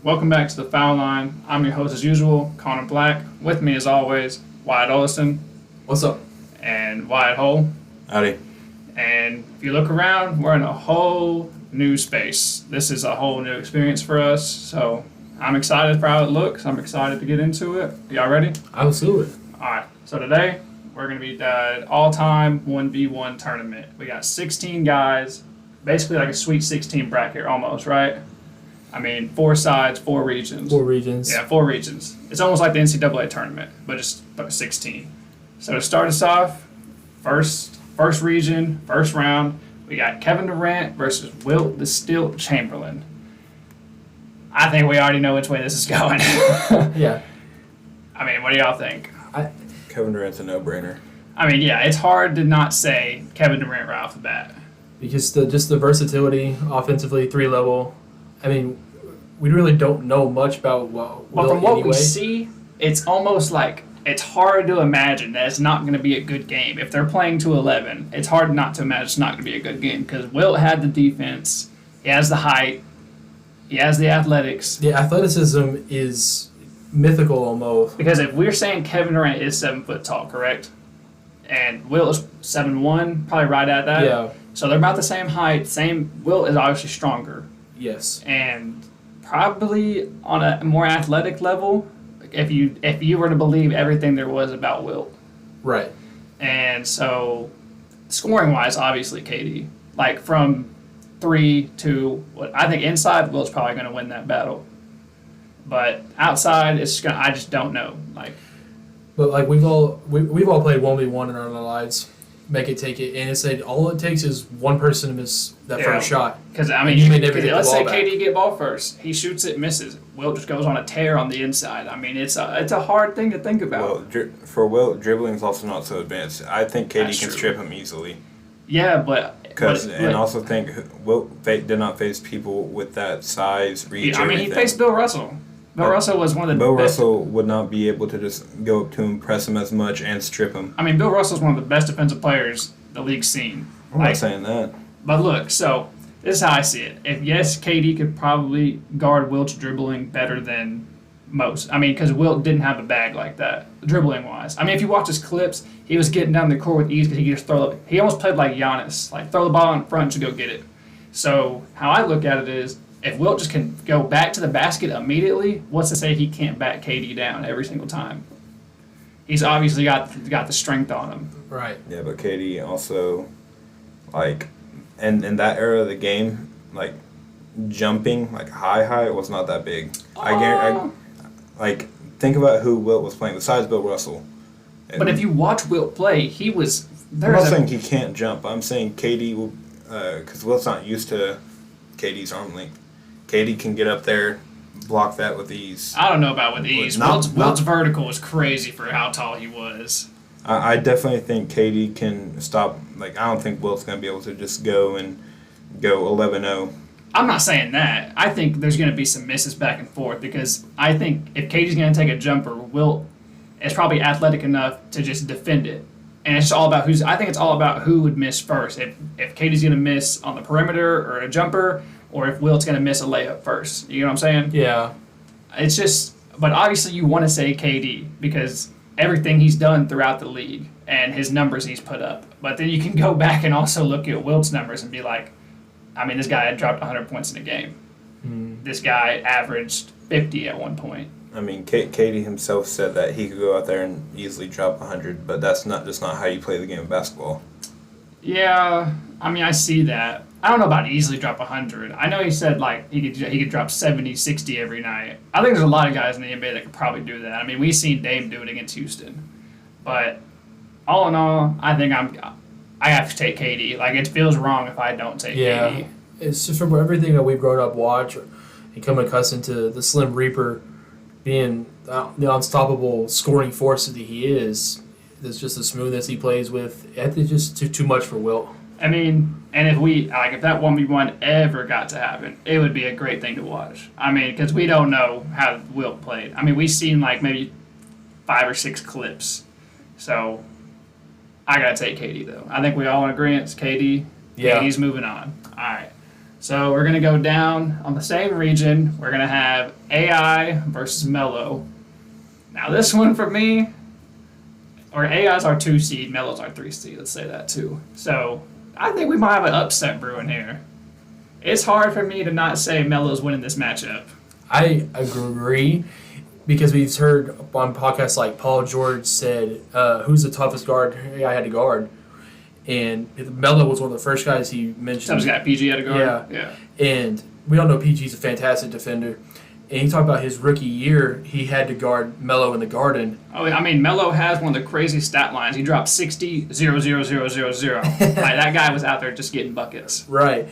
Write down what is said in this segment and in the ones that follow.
Welcome back to the Foul Line. I'm your host as usual, Connor Black. With me as always, Wyatt Ollison. What's up? And Wyatt Hull. Howdy. And if you look around, we're in a whole new space. This is a whole new experience for us, so I'm excited for how it looks. I'm excited to get into it. Y'all ready? Absolutely. Alright, so today we're going to be the all-time 1v1 tournament. We got 16 guys, basically like a Sweet 16 bracket almost, right? I mean, 4 sides, 4 regions. 4 regions. Yeah, 4 regions. It's almost like the NCAA tournament, but 16. So to start us off, first region, first round, we got Kevin Durant versus Wilt the Stilt Chamberlain. I think we already know which way this is going. Yeah. I mean, what do y'all think? Kevin Durant's a no-brainer. I mean, yeah, it's hard to not say Kevin Durant right off the bat. Because the versatility, offensively, 3-level. I mean, we really don't know much about Wilt But from what anyway. we see, it's almost like it's hard to imagine that it's not going to be a good game. If they're playing to 11, it's hard not to imagine it's not going to be a good game because Wilt had the defense, he has the height, he has the athletics. The athleticism is mythical almost. Because if we're saying Kevin Durant is 7 foot tall, correct? And Wilt is 7'1", probably right at that. Yeah. So they're about the same height. Wilt is obviously stronger. Yes. And probably on a more athletic level, if you were to believe everything there was about Wilt. Right. And so, scoring-wise, obviously, KD. Like, from 3 to, I think inside, Wilt's probably going to win that battle. But outside, I just don't know. But like we've all played 1v1 in our lives. Make it, take it, and it's like all it takes is one person to miss that first shot. Because I mean, let's say KD get ball first, he shoots it, misses. Wilt just goes on a tear on the inside. I mean, it's a hard thing to think about. Well, for Wilt, dribbling is also not so advanced. I think KD can strip him easily. Yeah, but also think Wilt did not face people with that size, reach. I mean, he faced Bill Russell. Bill Russell was one of the Bill best. Russell would not be able to just go up to him, press him as much, and strip him. I mean, Bill Russell's one of the best defensive players the league's seen. I'm not saying that. But look, so this is how I see it. Yes, KD could probably guard Wilt's dribbling better than most. I mean, because Wilt didn't have a bag like that, dribbling-wise. I mean, if you watch his clips, he was getting down the court with ease because he could just throw it. He almost played like Giannis, like throw the ball in front to go get it. So how I look at it is, if Wilt just can go back to the basket immediately, what's to say he can't back KD down every single time? He's obviously got the strength on him. Right. Yeah, but KD also, like, in that era of the game, like, jumping, like, high was not that big. Think about who Wilt was playing besides Bill Russell. But if you watch Wilt play, he was... I'm not saying he can't jump. I'm saying KD will... Because Wilt's not used to KD's arm length. KD can get up there, block that with ease. I don't know about with ease. Wilt's vertical was crazy for how tall he was. I definitely think KD can stop. Like, I don't think Wilt's going to be able to just go 11-0. I'm not saying that. I think there's going to be some misses back and forth because I think if KD's going to take a jumper, Wilt is probably athletic enough to just defend it. And it's all about I think it's all about who would miss first. If KD's going to miss on the perimeter or a jumper, or if Wilt's going to miss a layup first. You know what I'm saying? Yeah. It's just, but obviously you want to say KD because everything he's done throughout the league and his numbers he's put up. But then you can go back and also look at Wilt's numbers and be like, I mean, this guy had dropped 100 points in a game. This guy averaged 50 at one point. I mean, KD himself said that he could go out there and easily drop 100, but that's not how you play the game of basketball. Yeah, I mean, I see that. I don't know about easily drop 100. I know he said, like, he could drop 70, 60 every night. I think there's a lot of guys in the NBA that could probably do that. I mean, we've seen Dame do it against Houston. But all in all, I think I have to take KD. Like, it feels wrong if I don't take KD. It's just from everything that we've grown up watch and come accustomed to the Slim Reaper being the unstoppable scoring force that he is. There's just the smoothness he plays with. I think it's just too much for Wilt. I mean, and if that 1v1 ever got to happen, it would be a great thing to watch. I mean, because we don't know how Wilt played. I mean, we've seen like maybe 5 or 6 clips. So I got to take KD, though. I think we all in agreement. KD. Yeah. KD's moving on. All right. So we're going to go down on the same region. We're going to have AI versus Melo. Now this one for me, or AI's our 2 seed, Melo's our 3 seed. Let's say that too. So I think we might have an upset brewing here. It's hard for me to not say Melo's winning this matchup. I agree, because we've heard on podcasts like Paul George said, who's the toughest guard I had to guard? And Melo was one of the first guys he mentioned. Someone's got PG at a guard? Yeah. And we all know PG's a fantastic defender. And he talked about his rookie year, he had to guard Melo in the Garden. Oh, I mean, Melo has one of the crazy stat lines. He dropped 60, 0, 0, 0, 0, 0. Like, that guy was out there just getting buckets. Right.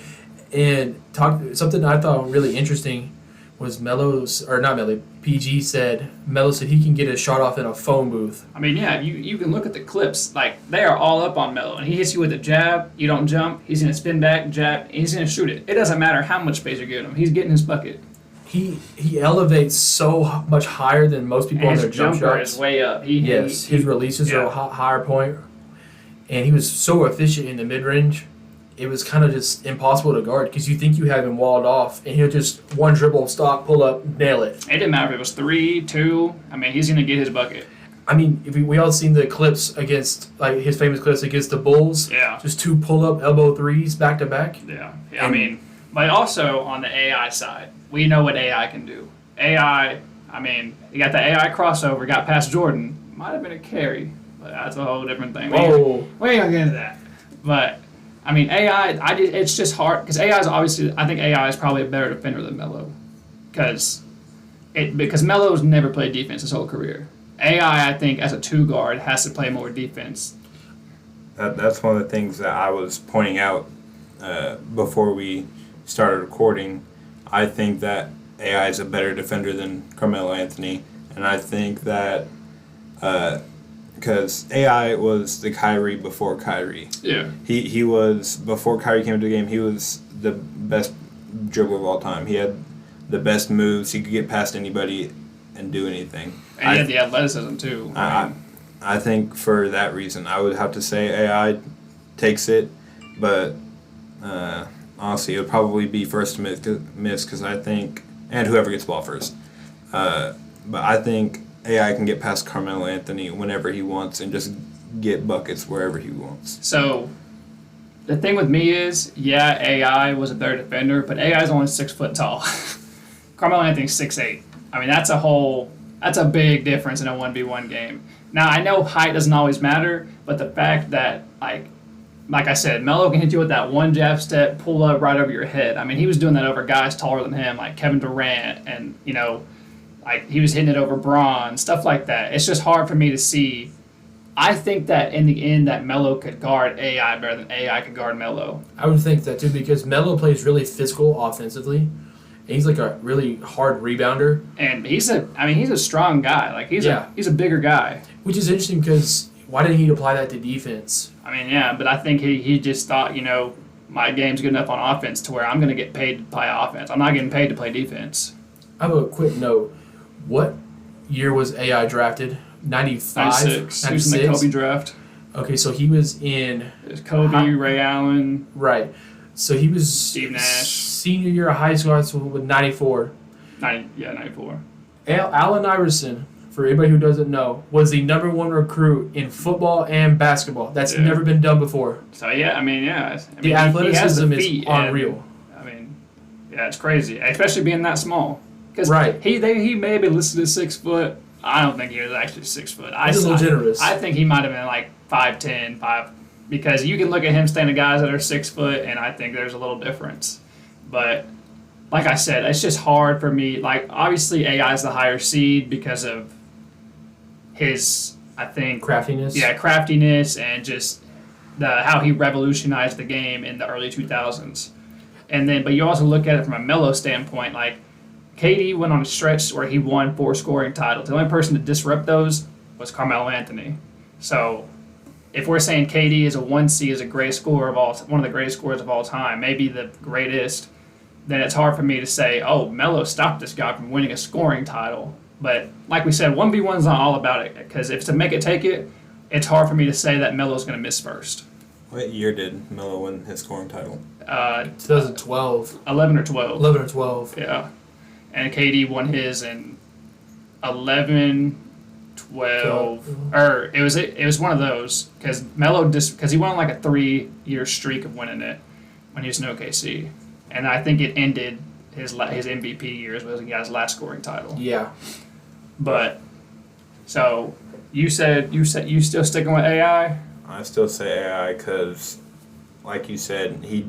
And something I thought really interesting was PG said, Melo said he can get a shot off in a phone booth. I mean, yeah, you can look at the clips. Like, they are all up on Melo. And he hits you with a jab, you don't jump, he's going to spin back, jab, and he's going to shoot it. It doesn't matter how much space you're giving him. He's getting his bucket. He elevates so much higher than most people on their jump jumper shots. is way up. His releases are a higher point. And he was so efficient in the mid-range. It was kind of just impossible to guard because you think you have him walled off, and he'll just one dribble, stop, pull up, nail it. It didn't matter if it was 3, 2. I mean, he's going to get his bucket. I mean, if we all seen the clips against, like his famous clips against the Bulls. Yeah. Just 2 pull-up elbow threes back to back. Yeah. I mean, but also on the AI side, we know what AI can do. AI, I mean, you got the AI crossover, got past Jordan. Might have been a carry, but that's a whole different thing. Whoa. We ain't going to get into that. But I mean, AI, it's just hard because AI is obviously, I think AI is probably a better defender than Melo because Melo's never played defense his whole career. AI, I think, as a 2 guard, has to play more defense. That's one of the things that I was pointing out before we started recording. I think that AI is a better defender than Carmelo Anthony, and I think that because AI was the Kyrie before Kyrie. Yeah. He was, before Kyrie came into the game, he was the best dribbler of all time. He had the best moves. He could get past anybody and do anything. And he had the athleticism, too. I think for that reason, I would have to say AI takes it, but honestly, it would probably be first to miss because I think, and whoever gets the ball first. But I think AI can get past Carmelo Anthony whenever he wants and just get buckets wherever he wants. So the thing with me is, yeah, AI was a better defender, but AI is only 6 foot tall. Carmelo Anthony's 6'8". I mean, that's a big difference in a 1v1 game. Now, I know height doesn't always matter, but the fact that, like I said, Melo can hit you with that one jab step, pull up right over your head. I mean, he was doing that over guys taller than him, like Kevin Durant, and, like he was hitting it over Braun, stuff like that. It's just hard for me to see. I think that in the end that Melo could guard AI better than AI could guard Melo. I would think that too because Melo plays really physical offensively. And he's like a really hard rebounder. And he's a strong guy. Like he's a bigger guy. Which is interesting because why didn't he apply that to defense? I mean, yeah, but I think he just thought, my game's good enough on offense to where I'm going to get paid to play offense. I'm not getting paid to play defense. I have a quick note. What year was AI drafted? 95? 96. He was in the Kobe draft. Okay, so he was in... There's Kobe, Ray Allen. Right. So he was... Steve Nash. Senior year of high school with 94. 94. Allen Iverson, for anybody who doesn't know, was the number 1 recruit in football and basketball. That's never been done before. So, yeah. The athleticism is unreal. Yeah, it's crazy, especially being that small. Because he may have been listed as 6 foot. I don't think he was actually 6 foot. He's a little generous. I think he might have been like 5'10", 5, because you can look at him standing guys that are 6 foot, and I think there's a little difference. But like I said, it's just hard for me. Like obviously, AI is the higher seed because of his, I think, craftiness. Yeah, craftiness and just how he revolutionized the game in the early 2000s. And then, but you also look at it from a Melo standpoint, like. KD went on a stretch where he won 4 scoring titles. The only person to disrupt those was Carmelo Anthony. So, if we're saying KD is a 1C, is a great scorer one of the greatest scorers of all time, maybe the greatest, then it's hard for me to say, oh, Melo stopped this guy from winning a scoring title. But like we said, 1v1's not all about it because if to make it take it, it's hard for me to say that Melo's going to miss first. What year did Melo win his scoring title? 2012. 11 or 12. 11 or 12. Yeah. And KD won his in 11, 12, or it was one of those because Melo because he went on like a 3-year streak of winning it when he was in OKC, and I think it ended his MVP years was he got his last scoring title. Yeah. But so you said you still sticking with AI? I still say AI because, like you said, he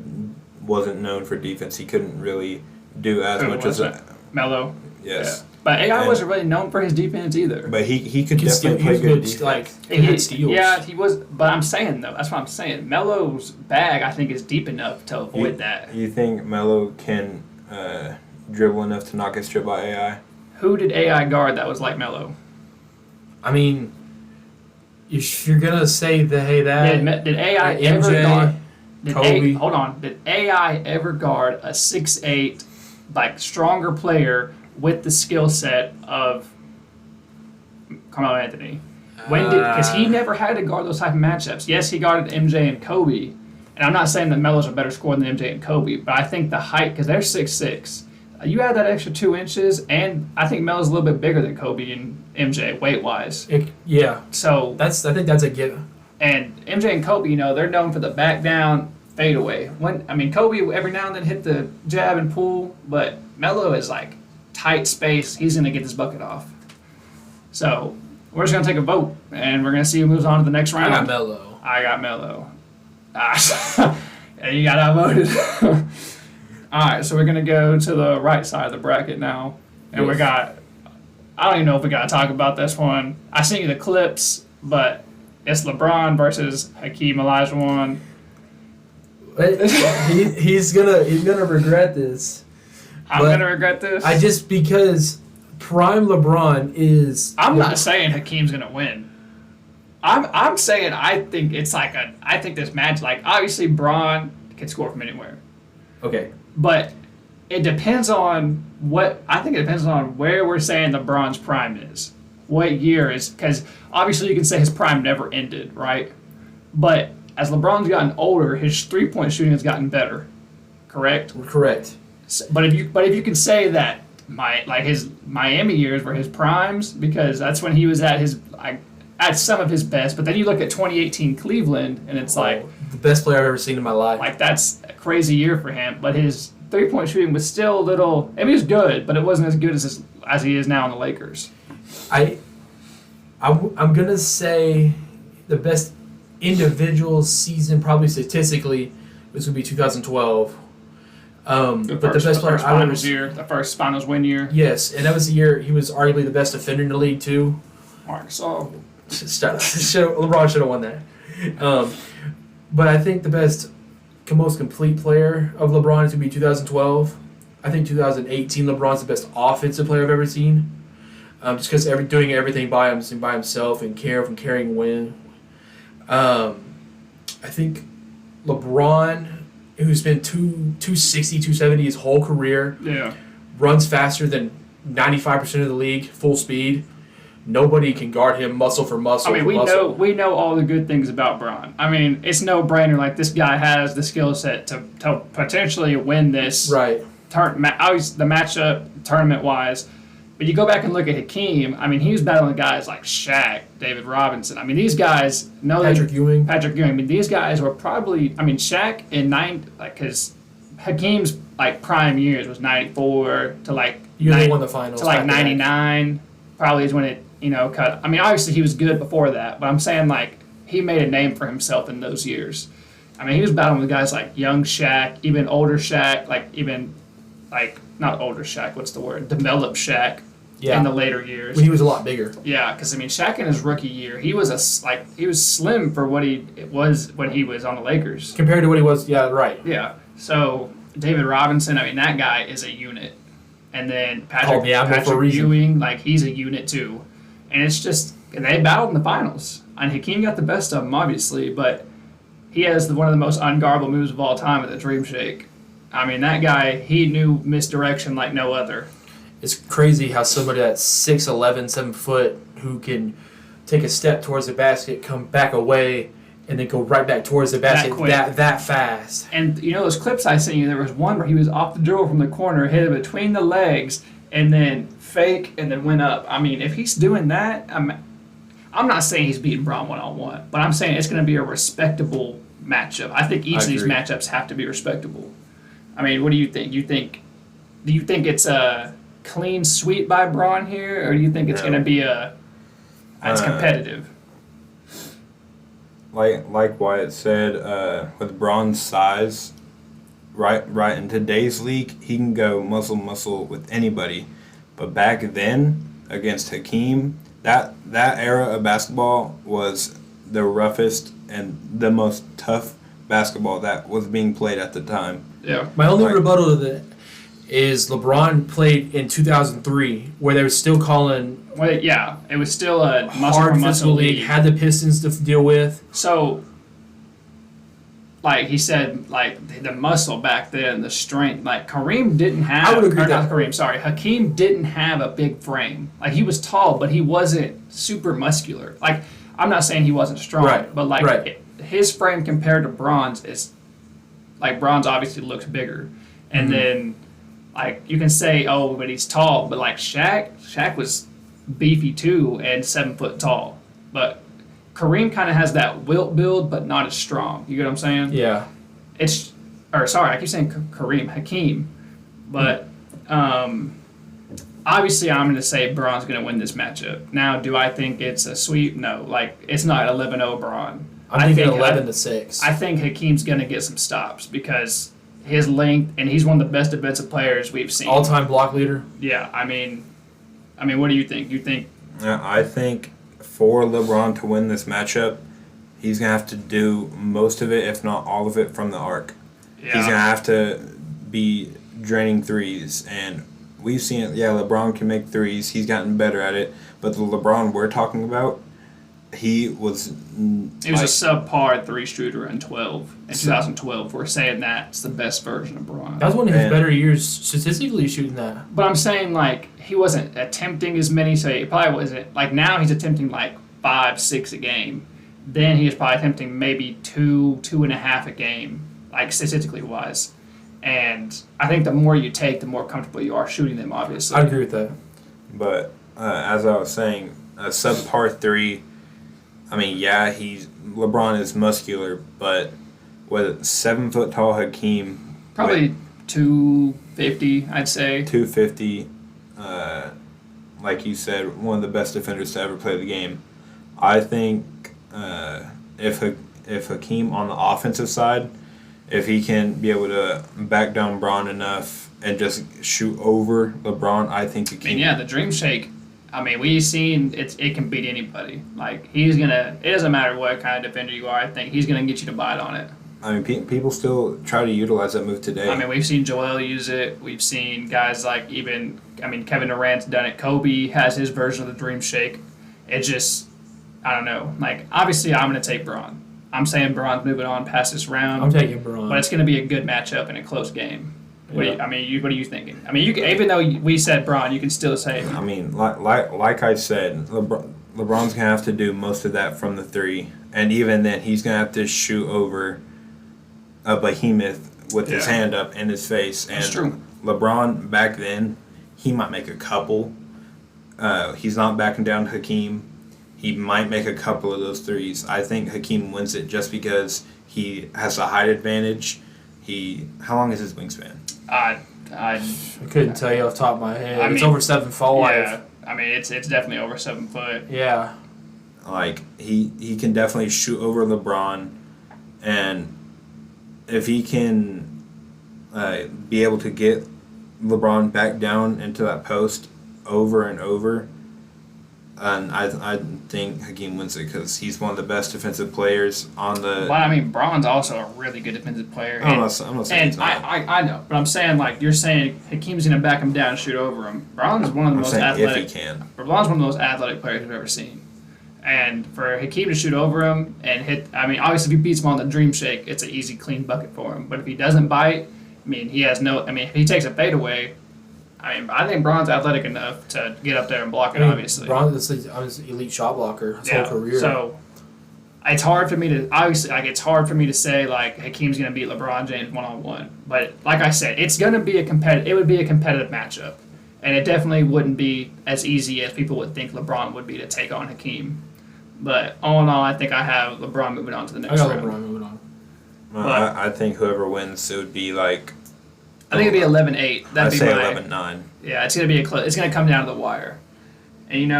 wasn't known for defense. He couldn't really do as much as Melo. Yes. Yeah. But AI wasn't really known for his defense either. But he could definitely play good defense. Like, he had steals. Yeah, he was. But I'm saying, though, that's what I'm saying. Melo's bag, I think, is deep enough to avoid that. You think Melo can dribble enough to not get stripped by AI? Who did AI guard that was like Melo? I mean, if you're going to say that, Did AI MJ, ever guard... Kobe. Hold on. Did AI ever guard a 6'8", like, stronger player with the skill set of Carmelo Anthony? Because he never had to guard those type of matchups. Yes, he guarded MJ and Kobe, and I'm not saying that Melo's a better scorer than MJ and Kobe, but I think the height, because they're 6'6", you add that extra 2 inches, and I think Melo's a little bit bigger than Kobe and MJ weight wise. Yeah. So I think that's a given. And MJ and Kobe, they're known for the back down fadeaway. Kobe every now and then hit the jab and pull, but Melo is like tight space. He's going to get this bucket off. So we're just going to take a vote, and we're going to see who moves on to the next round. I got Melo. And you got outvoted. All right, so we're going to go to the right side of the bracket now. And we got, I don't even know if we got to talk about this one. I sent you the clips, but it's LeBron versus Hakeem Olajuwon. He's gonna regret this. I'm gonna regret this. Because prime LeBron is. I'm not saying Hakeem's gonna win. I'm saying I think this match, like, obviously Bron can score from anywhere. Okay. But it depends on where we're saying LeBron's prime is. What year is, because obviously you can say his prime never ended, right? But as LeBron's gotten older, his 3-point shooting has gotten better. Correct? Correct. But if you can say that his Miami years were his primes, because that's when he was at some of his best. But then you look at 2018 Cleveland, and it's the best player I've ever seen in my life. Like, that's a crazy year for him. But his 3-point shooting was still a little. I mean, he was good, but it wasn't as good as he is now in the Lakers. I'm gonna say the best individual season, probably statistically, this would be 2012. But the best player the first finals win year. Yes, and that was the year he was arguably the best defender in the league too. Mark Gasol. LeBron should have won that. But I think the most complete player of LeBron is to be 2012. I think 2018 LeBron's the best offensive player I've ever seen. Just because doing everything by himself and carrying win. I think LeBron, who's been 260, 270 his whole career, runs faster than 95% of the league, full speed. Nobody can guard him muscle for muscle. I mean, we know all the good things about Bron. I mean, it's no brainer. Like, this guy has the skill set to potentially win this. Right. The matchup tournament wise. But you go back and look at Hakeem. I mean, he was battling guys like Shaq, David Robinson. I mean, these guys. Patrick Ewing. I mean, these guys were probably. I mean, Shaq in because Hakeem's prime years was 94 to won the finals to 99. Probably is when it cut. I mean, obviously he was good before that, but I'm saying he made a name for himself in those years. I mean, he was battling with guys like young Shaq, even older Shaq, not older Shaq. What's the word? Developed Shaq. Yeah. In the later years. When he was a lot bigger. Yeah, because Shaq in his rookie year, he was slim for what he was when he was on the Lakers. Compared to what he was, yeah, right. Yeah. So David Robinson, that guy is a unit. And then Patrick Ewing, he's a unit too. And it's just, they battled in the finals. And Hakeem got the best of them, obviously, but he has one of the most unguardable moves of all time at the Dream Shake. I mean, that guy, he knew misdirection like no other. It's crazy how somebody that's 6'11", 7 foot, who can take a step towards the basket, come back away, and then go right back towards the basket quick. that fast. And you know those clips I sent you, there was one where he was off the dribble from the corner, hit it between the legs, and then fake, and then went up. I mean, if he's doing that, I'm not saying he's beating Braun one-on-one, but I'm saying it's going to be a respectable matchup. I think each of these matchups have to be respectable. I mean, what do you think? Do you think it's a clean sweep by Braun here, or do you think it's going to be it's competitive? Like Wyatt said, with Braun's size, right in today's league, he can go muscle with anybody. But back then, against Hakeem, that era of basketball was the roughest and the most tough basketball that was being played at the time. Yeah. My only rebuttal to that is LeBron played in 2003, where they were still calling. Well, yeah, it was still a hard physical league. Had the Pistons to deal with. So, like he said, like the muscle back then, the strength. Like Kareem didn't have. I would agree. Not Kareem, sorry. Hakeem didn't have a big frame. Like he was tall, but he wasn't super muscular. Like I'm not saying he wasn't strong, but like his frame compared to Braun's is like Braun's obviously looks bigger, and then like you can say, oh, but he's tall, but like Shaq was beefy too and 7 foot tall, but Kareem kind of has that wilt build, but not as strong. You get what I'm saying? Yeah. I keep saying Hakeem, but obviously I'm going to say Braun's going to win this matchup. Now, do I think it's a sweep? No, like it's not 11-0 Braun. I think 11-6. I think Hakeem's going to get some stops because his length, and he's one of the best defensive players we've seen. All-time block leader. Yeah, I mean, what do you think? You think? I think for LeBron to win this matchup, he's going to have to do most of it, if not all of it, from the arc. Yeah. He's going to have to be draining threes, and we've seen it. Yeah, LeBron can make threes. He's gotten better at it, but the LeBron we're talking about, he was a subpar three shooter in 2012. We're saying that's the best version of Braun. That was one of his better years statistically shooting that. But I'm saying like he wasn't attempting as many, so he probably wasn't like now he's attempting like 5-6 a game. Then he was probably attempting maybe 2.5 a game, like statistically wise. And I think the more you take, the more comfortable you are shooting them, obviously. I agree with that. But as I was saying, a subpar three. I mean, yeah, LeBron is muscular, but with 7 foot tall Hakeem, probably 250, I'd say. 250, like you said, one of the best defenders to ever play the game. I think if Hakeem on the offensive side, if he can be able to back down Braun enough and just shoot over LeBron, I think Hakeem. I mean, yeah, the Dream Shake. I mean, we've seen it can beat anybody. Like, it doesn't matter what kind of defender you are, I think he's going to get you to bite on it. I mean, people still try to utilize that move today. I mean, we've seen Joel use it. We've seen guys like Kevin Durant's done it. Kobe has his version of the Dream Shake. It just, I don't know. Like, obviously, I'm going to take Braun. I'm saying Braun's moving on past this round. I'm taking Braun. But it's going to be a good matchup in a close game. What are you thinking? I mean, even though we said Braun, you can still say. I mean, like I said, LeBron's gonna have to do most of that from the three, and even then, he's gonna have to shoot over a behemoth with his hand up in his face. And that's true. LeBron back then, he might make a couple. He's not backing down Hakeem. He might make a couple of those threes. I think Hakeem wins it just because he has a height advantage. How long is his wingspan? I couldn't tell you off the top of my head. It's over 7'5". Yeah, I mean it's definitely over 7 foot. Yeah. Like he can definitely shoot over LeBron, and if he can be able to get LeBron back down into that post over and over, and I think Hakeem wins it because he's one of the best defensive players on the. Well, I mean, Braun's also a really good defensive player. I'm not saying he's not. I know, but I'm saying like you're saying Hakeem's going to back him down and shoot over him. Braun's one of the most athletic. If he can. Braun's one of the most athletic players we've ever seen, and for Hakeem to shoot over him and hit. I mean, obviously if he beats him on the Dream Shake, it's an easy, clean bucket for him. But if he doesn't bite, I mean, he has no. I mean, if he takes a fadeaway. I mean, I think Braun's athletic enough to get up there and block it, obviously. Braun is an elite shot blocker his whole career. So, it's hard for me to obviously it's hard for me to say like Hakeem's going to beat LeBron James 1-on-1. But like I said, it's going to be it would be a competitive matchup. And it definitely wouldn't be as easy as people would think LeBron would be to take on Hakeem. But all in all, I think I have LeBron moving on to the next round. I got LeBron moving on. I think whoever wins, it would be like... I think it'd be 11-8. I'd say 11-9. Yeah, it's going to be it's going to come down to the wire. And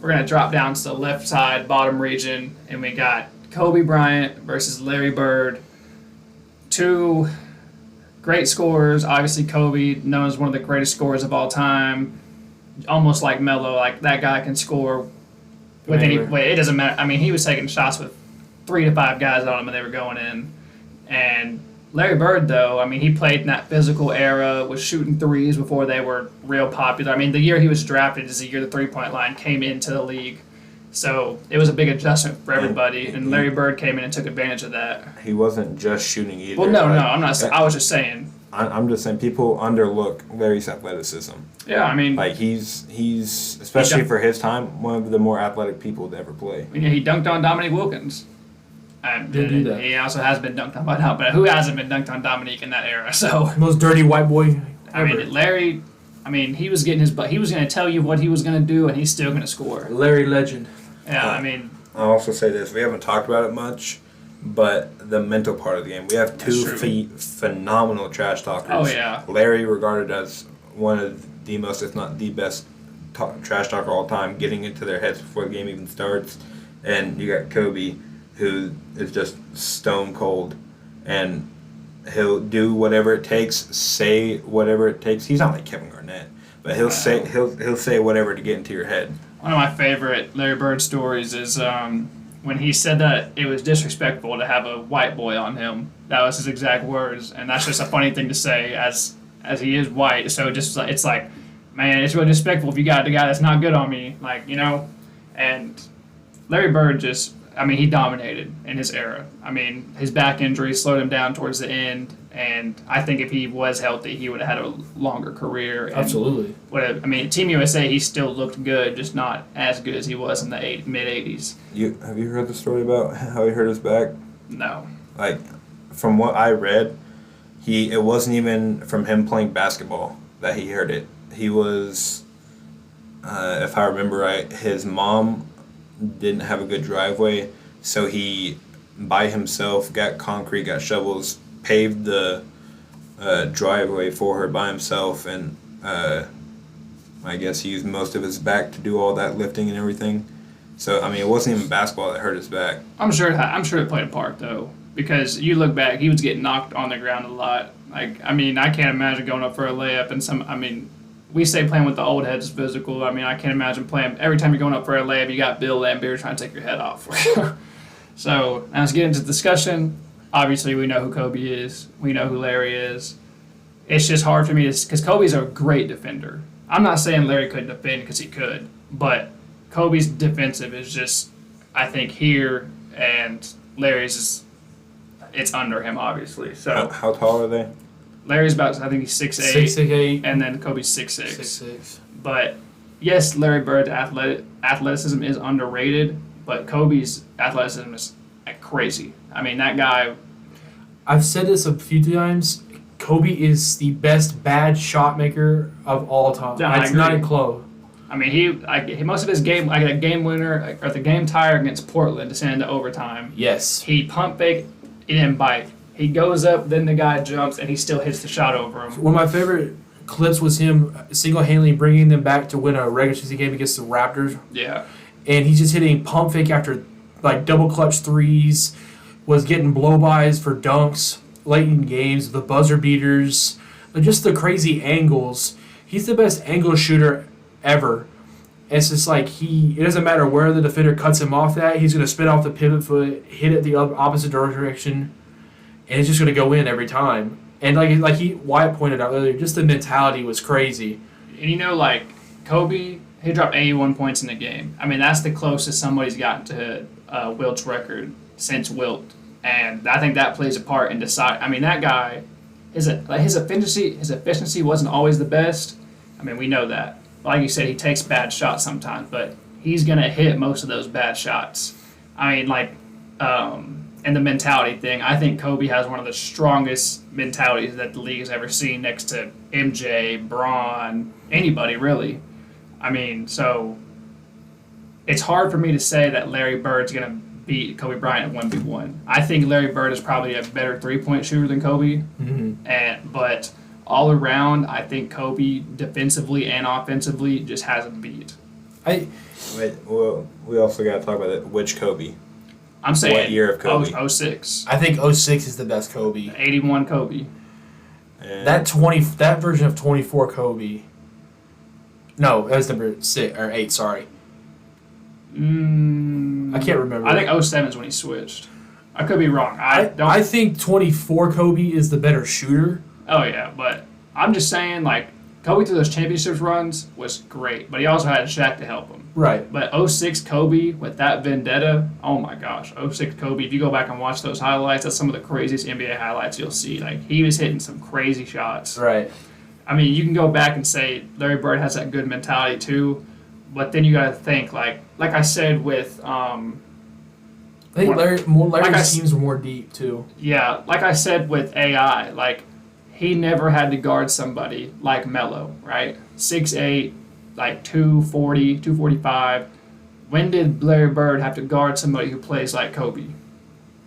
we're going to drop down to the left side, bottom region, and we got Kobe Bryant versus Larry Bird. Two great scorers. Obviously, Kobe, known as one of the greatest scorers of all time. Almost like Melo, like that guy can score with any way. It doesn't matter. I mean, he was taking shots with 3 to 5 guys on him, and they were going in. And Larry Bird, though, I mean, he played in that physical era, was shooting threes before they were real popular. I mean, the year he was drafted is the year the three-point line came into the league. So it was a big adjustment for everybody, and Larry Bird came in and took advantage of that. He wasn't just shooting either. Well, no, I'm not. I was just saying. I'm just saying people underlook Larry's athleticism. Yeah, I mean, like he's especially for his time, one of the more athletic people to ever play. He dunked on Dominique Wilkins. Did do that. He also has been dunked on by now, but who hasn't been dunked on Dominique in that era? So most dirty white boy ever. I mean, Larry. I mean, he was getting his butt. He was going to tell you what he was going to do, and he's still going to score. Larry legend. Yeah, I mean. I'll also say this: we haven't talked about it much, but the mental part of the game. We have two phenomenal trash talkers. Oh yeah. Larry, regarded as one of the most, if not the best, trash talker of all time, getting into their heads before the game even starts, and you got Kobe, who is just stone cold, and he'll do whatever it takes, say whatever it takes. He's not like Kevin Garnett, but he'll say whatever to get into your head. One of my favorite Larry Bird stories is when he said that it was disrespectful to have a white boy on him. That was his exact words, and that's just a funny thing to say as he is white. So it's like, man, it's really disrespectful if you got the guy that's not good on me, And Larry Bird he dominated in his era. I mean, his back injury slowed him down towards the end, and I think if he was healthy, he would have had a longer career. Absolutely. Team USA, he still looked good, just not as good as he was in the mid-'80s. Have you heard the story about how he hurt his back? No. Like, from what I read, it wasn't even from him playing basketball that he hurt it. He was, if I remember right, his mom didn't have a good driveway, so he by himself got concrete, got shovels, paved the driveway for her by himself, and I guess he used most of his back to do all that lifting and everything. So I mean, it wasn't even basketball that hurt his back. I'm sure it played a part though, because you look back, he was getting knocked on the ground a lot. Like, I mean, I can't imagine going up for a layup and we say playing with the old heads is physical. I mean, I can't imagine playing. Every time you're going up for a layup, you got Bill Laimbeer trying to take your head off. So, now let's get into the discussion. Obviously, we know who Kobe is. We know who Larry is. It's just hard for me because Kobe's a great defender. I'm not saying Larry couldn't defend because he could, but Kobe's defensive is just, I think, here, and Larry's it's under him, obviously. So how tall are they? Larry's about, I think he's 6'8". 6'8". And then Kobe's 6'6". 6'6". But, yes, Larry Bird's athleticism is underrated, but Kobe's athleticism is crazy. I mean, that guy... I've said this a few times. Kobe is the best bad shot maker of all time. Yeah, it's not even close. I mean, he most of his game, like a game winner, or the game tire against Portland to send into overtime. Yes. He pump fake, he didn't bite. He goes up, then the guy jumps, and he still hits the shot over him. One of my favorite clips was him single-handedly bringing them back to win a regular season game against the Raptors. Yeah. And he's just hitting pump fake after, like, double clutch threes, was getting blow-bys for dunks late in games, the buzzer beaters, just the crazy angles. He's the best angle shooter ever. It's just like it doesn't matter where the defender cuts him off at, he's going to spin off the pivot foot, hit it the opposite direction, and it's just going to go in every time. And Wyatt pointed out earlier, just the mentality was crazy. And Kobe, he dropped 81 points in the game. I mean, that's the closest somebody's gotten to Wilt's record since Wilt. And I think that plays a part in decide. I mean, that guy, his efficiency wasn't always the best. I mean, we know that. Like you said, he takes bad shots sometimes, but he's going to hit most of those bad shots. I mean, and the mentality thing, I think Kobe has one of the strongest mentalities that the league has ever seen, next to MJ, Braun, anybody really. I mean, so it's hard for me to say that Larry Bird's going to beat Kobe Bryant at 1v1. I think Larry Bird is probably a better three-point shooter than Kobe, but all around, I think Kobe defensively and offensively just has him beat. Well, we also got to talk about it. Which Kobe? I'm saying what year of Kobe? 06. I think 06 is the best Kobe. 81 Kobe. And That version of 24 Kobe. No, that was number 6 or 8. Sorry, I can't remember. I think 07 is when he switched. I could be wrong. I think 24 Kobe is the better shooter. Oh yeah, but I'm just saying, like, Kobe through those championships runs was great, but he also had Shaq to help him. Right. But 06 Kobe with that vendetta, oh my gosh, 06 Kobe, if you go back and watch those highlights, that's some of the craziest NBA highlights you'll see. Like, he was hitting some crazy shots. Right. I mean, you can go back and say Larry Bird has that good mentality too, but then you got to think, like I said with I think Larry's teams were more deep too. Yeah, like I said with AI, like, he never had to guard somebody like Melo, right? 6'8", like 240, 245. When did Larry Bird have to guard somebody who plays like Kobe?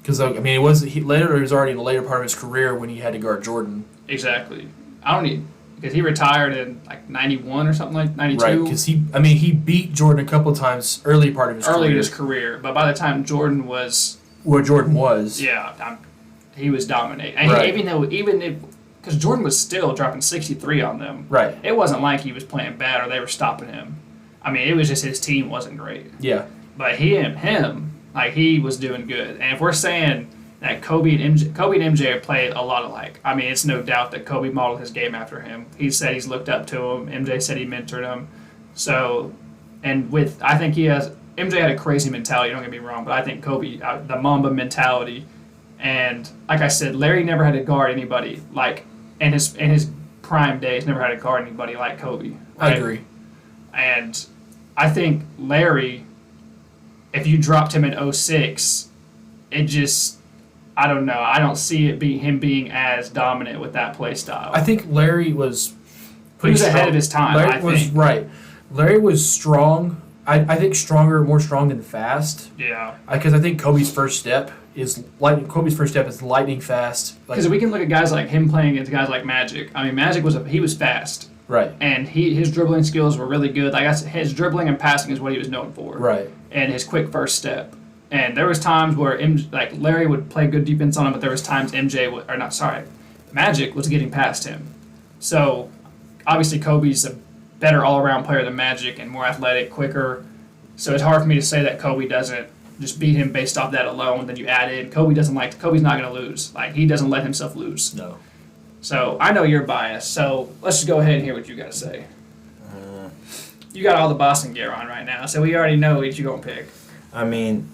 Because I mean, it was already in the later part of his career when he had to guard Jordan. Exactly. Because he retired in like 91 or something, like 92. Right, because he beat Jordan a couple of times early part of his career. Early in his career, but by the time Jordan was... Where Jordan was. Yeah, he was dominating. And Right. because Jordan was still dropping 63 on them. Right. It wasn't like he was playing bad or they were stopping him. I mean, it was just his team wasn't great. Yeah. But him, like, he was doing good. And if we're saying that Kobe and MJ have played a lot alike, I mean, it's no doubt that Kobe modeled his game after him. He said he's looked up to him. MJ said he mentored him. So, I think MJ had a crazy mentality, don't get me wrong, but I think Kobe, the Mamba mentality, and like I said, Larry never had to guard anybody like, in his prime days, never had to guard anybody like Kobe. Right? I agree. And I think Larry, if you dropped him in 06, it just, I don't know. I don't see him being as dominant with that play style. I think Larry was He was ahead of his time, Larry was right. Larry was strong. I think more strong than fast. Yeah. Because I think Kobe's first step is lightning fast. Because we can look at guys like him playing against guys like Magic. I mean, Magic was fast. Right. And his dribbling skills were really good. Like, his dribbling and passing is what he was known for. Right. And his quick first step. And there was times where Larry would play good defense on him, but there was times Magic was getting past him. So obviously Kobe's a better all-around player than Magic and more athletic, quicker. So it's hard for me to say that Kobe doesn't just beat him based off that alone. Then you add in Kobe's not going to lose. Like, he doesn't let himself lose. No. So I know you're biased. So let's just go ahead and hear what you got to say. You got all the Boston gear on right now, so we already know what you're going to pick. I mean,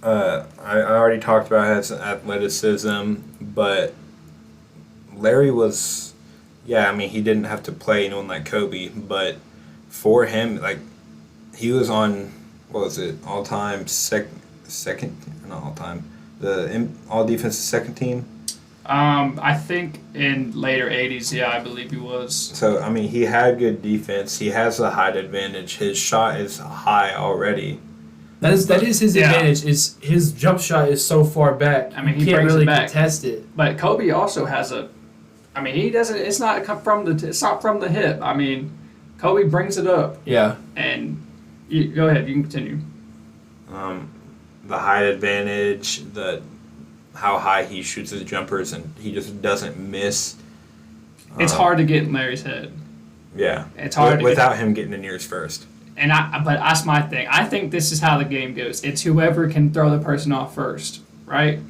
I already talked about his athleticism, but Larry was... Yeah, I mean, he didn't have to play anyone like Kobe, but for him, like, he was on, what was it, all-time all-defensive second team? I think in later 80s, yeah, I believe he was. So, I mean, he had good defense. He has a height advantage. His shot is high already. That is his advantage. Is his jump shot is so far back. I mean, he can't brings really it back. contest it. But Kobe also has he doesn't. It's not from the hip. I mean, Kobe brings it up. Yeah. And go ahead. You can continue. The height advantage, how high he shoots his jumpers, and he just doesn't miss. It's hard to get in Larry's head. Yeah. It's hard without him getting in yours first. But that's my thing. I think this is how the game goes. It's whoever can throw the person off first, right?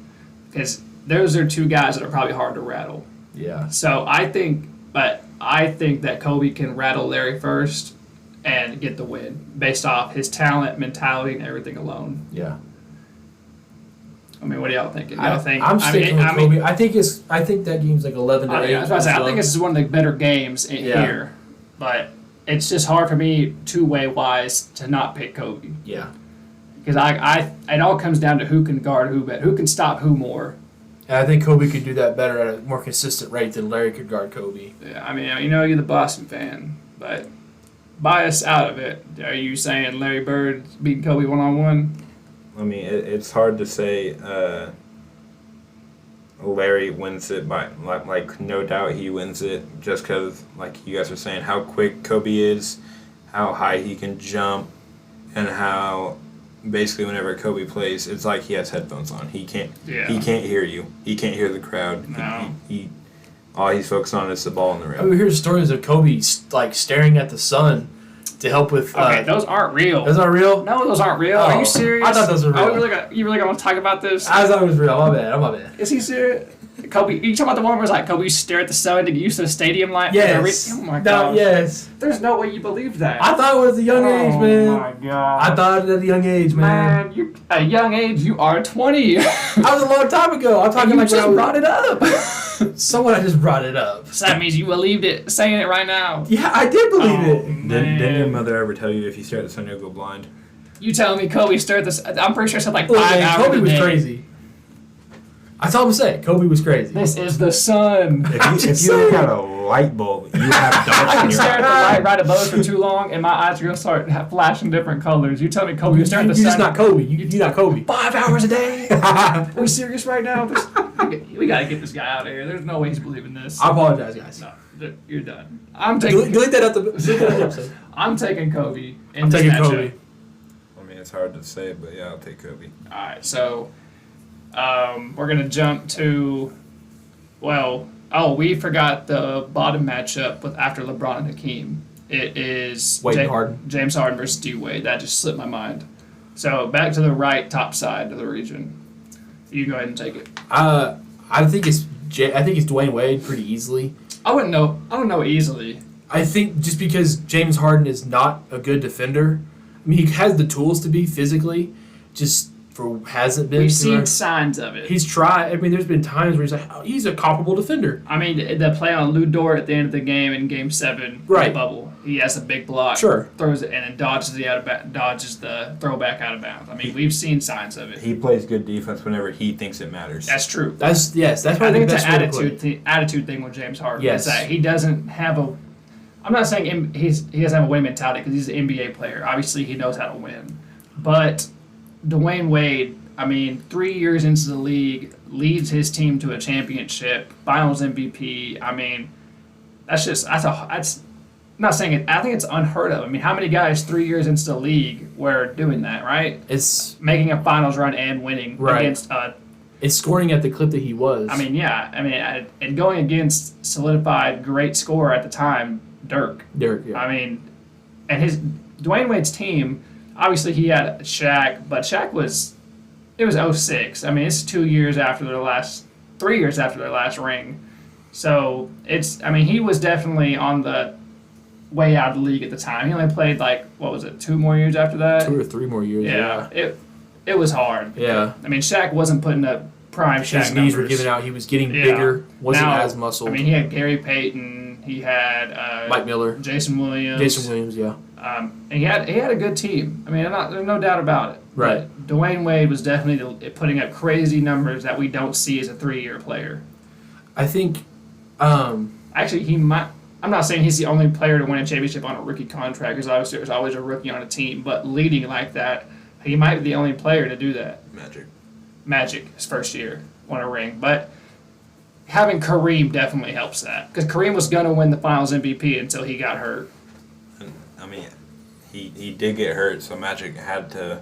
Because those are two guys that are probably hard to rattle. Yeah. So I think that Kobe can rattle Larry first and get the win based off his talent, mentality, and everything alone. Yeah. I mean, what are y'all thinking? I'm sticking with Kobe. I think that game's like 11-8. I think this is one of the better games here, but it's just hard for me two-way wise to not pick Kobe. Yeah. Because it all comes down to who can guard who better, who can stop who more. And I think Kobe could do that better at a more consistent rate than Larry could guard Kobe. Yeah, I mean, you're the Boston fan, but bias out of it. Are you saying Larry Bird beating Kobe one-on-one? I mean, it's hard to say Larry wins it by, like, no doubt he wins it just because, like you guys are saying, how quick Kobe is, how high he can jump, and how basically whenever Kobe plays, it's like he has headphones on. He can't hear you. He can't hear the crowd. No. He all he's focused on is the ball in the rim. I mean, we hear stories of Kobe like staring at the sun to help with. Okay, those aren't real. Those aren't real? No, those aren't real. Oh, Are you serious? I thought those were real. You really gonna talk about this? I thought it was real. My bad. Is he serious? Kobe, you talking about the one where it's like Kobe stare at the sun to get used to the stadium light? Yes. Oh my god. Yes. There's no way you believe that. I thought it was a young age, man. Oh my god. I thought it at a young age, man. Man, you a young age. You are 20. That was a long time ago. I'm talking you like just when I brought it up. Someone just brought it up. So that means you believed it, saying it right now. Yeah, I did believe it. Didn't your mother ever tell you if you stare at the sun you'll go blind? You telling me Kobe stared this? I'm pretty sure I said like Look, 5 man, hours Kobe a was day. crazy. That's all I'm saying. Kobe was crazy. This is the sun. If you look at a light bulb, you have I darts can in your stare at the eyes. light right above it for too long, and my eyes are gonna start flashing different colors. You tell me Kobe was staring at the You're sun. just not Kobe. You're not Kobe. 5 hours a day. Are we serious right now? We gotta get this guy out of here. There's no way he's believing this. I apologize, guys. No, you're done. I'm taking. Delete that out the episode. I'm taking Kobe. I'm taking Kobe. I mean, it's hard to say, but yeah, I'll take Kobe. All right, so we're gonna jump to. We forgot the bottom matchup with after LeBron and Hakeem. It is Wade and Harden. James Harden versus D Wade. That just slipped my mind. So back to the right top side of the region. You go ahead and take it. I think it's Dwayne Wade pretty easily. I wouldn't know easily. I think just because James Harden is not a good defender. I mean, he has the tools to be physically, just hasn't been. We've seen signs of it. He's tried. I mean, there's been times where he's like, he's a comparable defender. I mean, the play on Lou Dort at the end of the game in Game 7, Right. the bubble. He has a big block. Sure. Throws it and then dodges the throwback out of bounds. I mean, we've seen signs of it. He plays good defense whenever he thinks it matters. That's true. That's I probably think the it's best an way to put it. attitude thing with James Harden. Yes. Is that he doesn't have a. I'm not saying he doesn't have a winning mentality because he's an NBA player. Obviously, he knows how to win. But Dwayne Wade, I mean, 3 years into the league, leads his team to a championship, Finals MVP. I mean, that's I'm not saying it. I think it's unheard of. I mean, how many guys 3 years into the league were doing that, right? It's Making a finals run and winning Right. against. it's scoring at the clip that he was. I mean, yeah. I mean, and going against solidified great scorer at the time, Dirk. Derek. Yeah. I mean, and Dwayne Wade's team. Obviously, he had Shaq, but Shaq was. It was 06. I mean, it's 3 years after their last ring. So he was definitely on the way out of the league at the time. He only played 2 more years after that? 2 or 3 more years. Yeah. It was hard. Yeah. I mean, Shaq wasn't putting up prime Shaq His knees were numbers. giving out. He was getting bigger. Wasn't as muscled. I mean, he had Gary Payton. He had Mike Miller. Jason Williams. Yeah. And he had a good team. I mean, there's no doubt about it. Right. But Dwayne Wade was definitely putting up crazy numbers that we don't see as a 3-year player. I think. Actually, he might. I'm not saying he's the only player to win a championship on a rookie contract, because obviously there's always a rookie on a team. But leading like that, he might be the only player to do that. Magic, his first year, won a ring. But having Kareem definitely helps that, because Kareem was going to win the Finals MVP until he got hurt. I mean, he did get hurt, so Magic had to.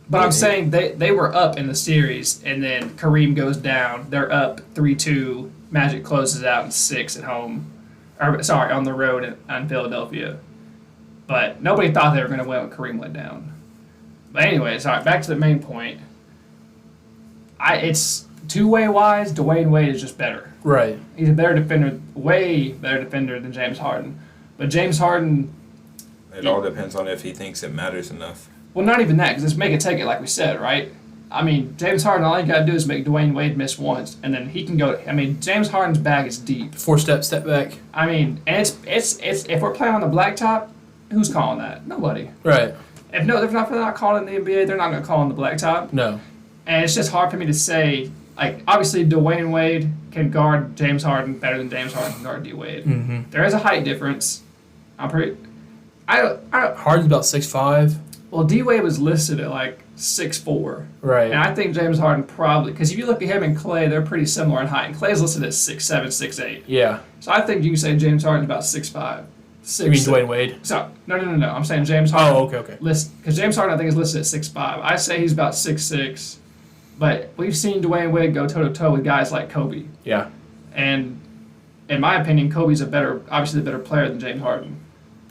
But I'm saying they were up in the series, and then Kareem goes down. They're up 3-2. Magic closes out in 6 at home. On the road in Philadelphia. But nobody thought they were going to win when Kareem went down. But anyways, all right, back to the main point. It's two-way wise, Dwayne Wade is just better. Right. He's a better defender, way better defender than James Harden. But James Harden... It all depends on if he thinks it matters enough. Well, not even that, because it's make it take it, like we said, right? I mean, James Harden, all you got to do is make Dwayne Wade miss once, and then he can go. I mean, James Harden's bag is deep. 4-step back. I mean, and it's if we're playing on the blacktop, who's calling that? Nobody. Right. if they're not calling in the NBA, they're not going to call on the blacktop. No. And it's just hard for me to say. Like, obviously, Dwayne Wade can guard James Harden better than James Harden can guard D Wade. Mm-hmm. There is a height difference. Harden's about 6'5". Well, D Wade was listed at like 6'4". Right. And I think James Harden probably, because if you look at him and Clay, they're pretty similar in height. And Clay's listed at 6'7", 6'8". Yeah. So I think you can say James Harden's about 6'5". You mean Dwayne Wade? So no. I'm saying James Harden. Oh, okay. Because James Harden, I think, is listed at 6'5". I say he's about 6'6". But we've seen Dwayne Wade go toe-to-toe with guys like Kobe. Yeah. And in my opinion, Kobe's obviously the better player than James Harden.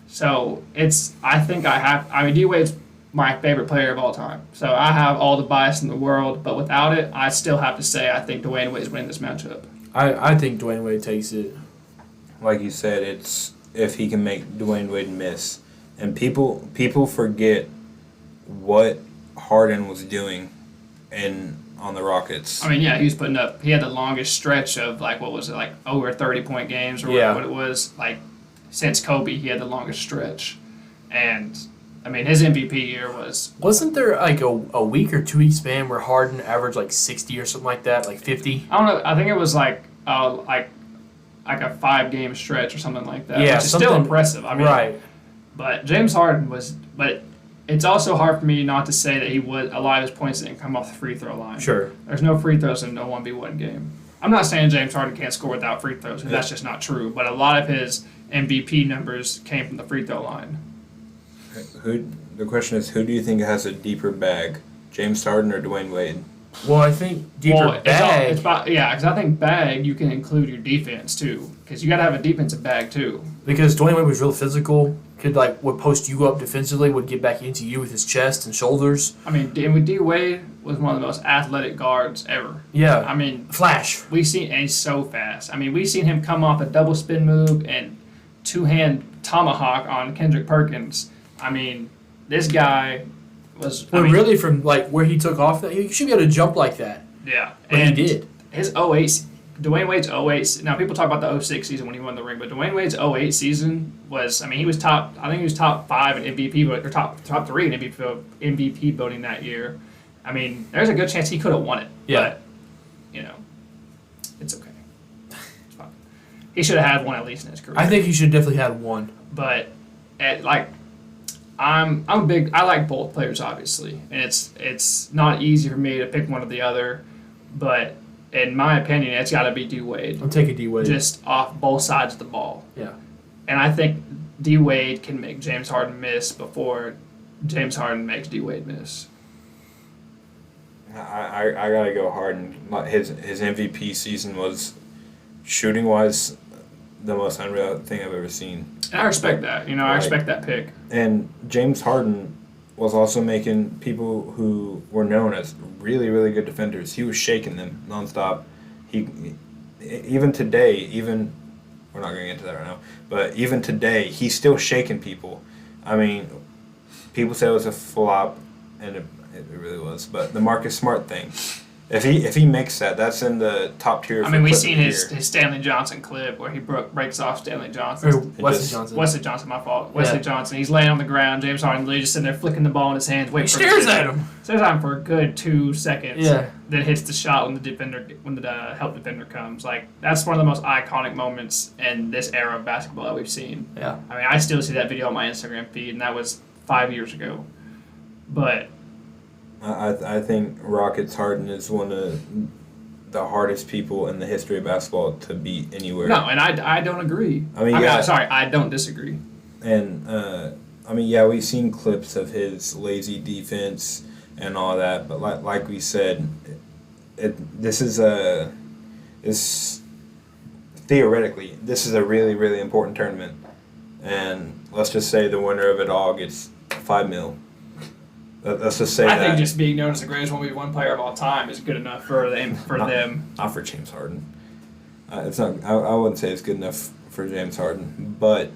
So D Wade's my favorite player of all time. So I have all the bias in the world, but without it, I still have to say I think Dwayne Wade's winning this matchup. I think Dwayne Wade takes it. Like you said, it's if he can make Dwayne Wade miss. And people forget what Harden was doing on the Rockets. I mean, yeah, he had the longest stretch of over 30-point games or what it was. Like, since Kobe, he had the longest stretch. And, I mean, his MVP year was... Wasn't there like a week or 2 week span where Harden averaged like 60 or something like that, like 50? I don't know. I think it was like a 5-game stretch or something like that. Yeah, which is still impressive. I mean, right. But James Harden was... But it's also hard for me not to say that a lot of his points didn't come off the free throw line. Sure. There's no free throws in no 1v1 game. I'm not saying James Harden can't score without free throws, because that's just not true. But a lot of his MVP numbers came from the free throw line. The question is, who do you think has a deeper bag, James Harden or Dwayne Wade? Well, I think bag. Because I think bag you can include your defense too, because you got to have a defensive bag too. Because Dwayne Wade was real physical, would post you up defensively, would get back into you with his chest and shoulders. I mean, D Wade was one of the most athletic guards ever. Yeah. I mean, Flash. And he's so fast. I mean, we've seen him come off a double spin move and 2-hand tomahawk on Kendrick Perkins. I mean, this guy was... really from where he took off, he should be able to jump like that. Yeah. But he did. His 08, Dwayne Wade's 08, now people talk about the 06 season when he won the ring, but Dwayne Wade's 08 season was, he was top 5 in MVP, or top 3 in MVP voting that year. I mean, there's a good chance he could have won it. Yeah. But, it's okay. It's fine. He should have had one at least in his career. I think he should definitely had one. But, I like both players, obviously, and it's not easy for me to pick one or the other, but in my opinion, it's got to be D Wade. I'm taking D Wade. Just off both sides of the ball. Yeah. And I think D Wade can make James Harden miss before James Harden makes D Wade miss. I gotta go Harden. His MVP season was, shooting wise, the most unreal thing I've ever seen. And I respect that. I respect that pick. And James Harden was also making people who were known as really, really good defenders. He was shaking them nonstop. Even today, we're not going to get into that right now, but even today, he's still shaking people. I mean, people say it was a flop, and it really was. But the Marcus Smart thing, if he makes that, that's in the top tier. We've seen his Stanley Johnson clip where he breaks off Stanley Johnson. Wesley Johnson. Wesley Johnson, my fault. Wesley Johnson. He's laying on the ground. James Harden literally just sitting there flicking the ball in his hands, waiting for him. He stares at him. Stares at him for a good 2 seconds. Yeah. Then hits the shot when the help defender comes. That's one of the most iconic moments in this era of basketball that we've seen. Yeah. I still see that video on my Instagram feed, and that was 5 years ago. But I think Rockets Harden is one of the hardest people in the history of basketball to beat anywhere. No, and I don't agree. I don't disagree. And we've seen clips of his lazy defense and all that, but like we said, this is theoretically this is a really, really important tournament, and let's just say the winner of it all gets $5 million. Let's just say I think just being known as the greatest 1v1 player of all time is good enough for them. Not for James Harden. It's not. I wouldn't say it's good enough for James Harden, but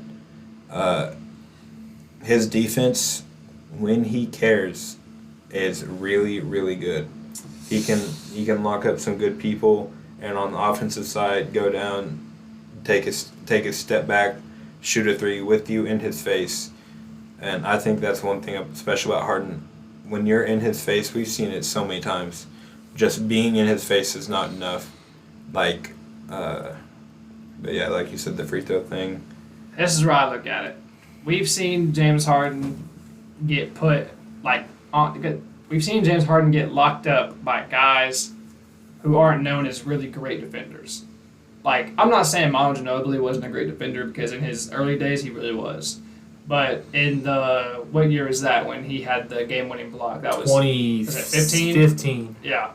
his defense, when he cares, is really, really good. He can lock up some good people, and on the offensive side, go down, take a step back, shoot a three with you in his face. And I think that's one thing special about Harden. When you're in his face, we've seen it so many times. Just being in his face is not enough. Like, but yeah, like you said, the free throw thing. This is where I look at it. We've seen James Harden get put we've seen James Harden get locked up by guys who aren't known as really great defenders. Like, I'm not saying Manu Ginobili wasn't a great defender, because in his early days he really was. But in what year is that when he had the game-winning block? That was 15? 15? Yeah.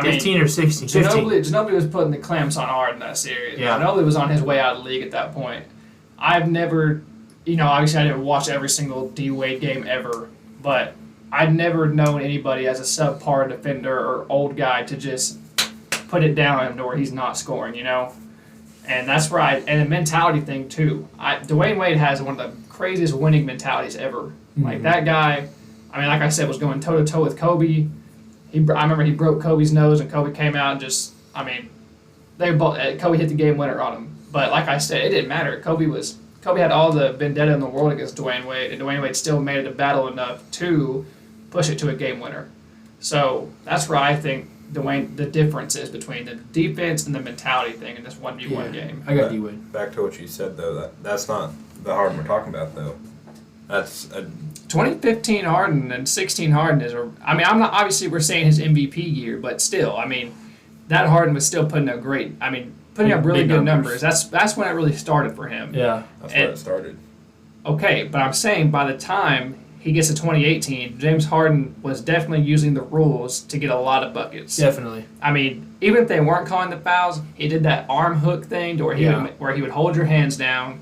15 or 16? 15. Ginobili was putting the clamps on Harden that series. Yeah. Ginobili was on his way out of the league at that point. I've never, obviously I didn't watch every single D-Wade game ever, but I'd never known anybody as a subpar defender or old guy to just put it down to where he's not scoring, And that's where and a mentality thing too. Dwayne Wade has one of the craziest winning mentalities ever. Mm-hmm. Like, that guy, like I said, was going toe-to-toe with Kobe. I remember he broke Kobe's nose, and Kobe came out and just, Kobe hit the game winner on him. But like I said, it didn't matter. Kobe had all the vendetta in the world against Dwayne Wade, and Dwayne Wade still made it a battle enough to push it to a game winner. So that's where I think the difference is between the defense and the mentality thing in this 1v1 game. I got D-Wade. Back to what you said, though, that's not the Harden we're talking about, though. That's 2015 Harden and 16 Harden is I'm not, obviously we're saying his MVP year, but still, that Harden was still putting up really good numbers. That's when it really started for him. Yeah. That's where it started. Okay, but I'm saying by the time he gets to 2018, James Harden was definitely using the rules to get a lot of buckets. Definitely. Even if they weren't calling the fouls, he did that arm hook thing to where he would hold your hands down,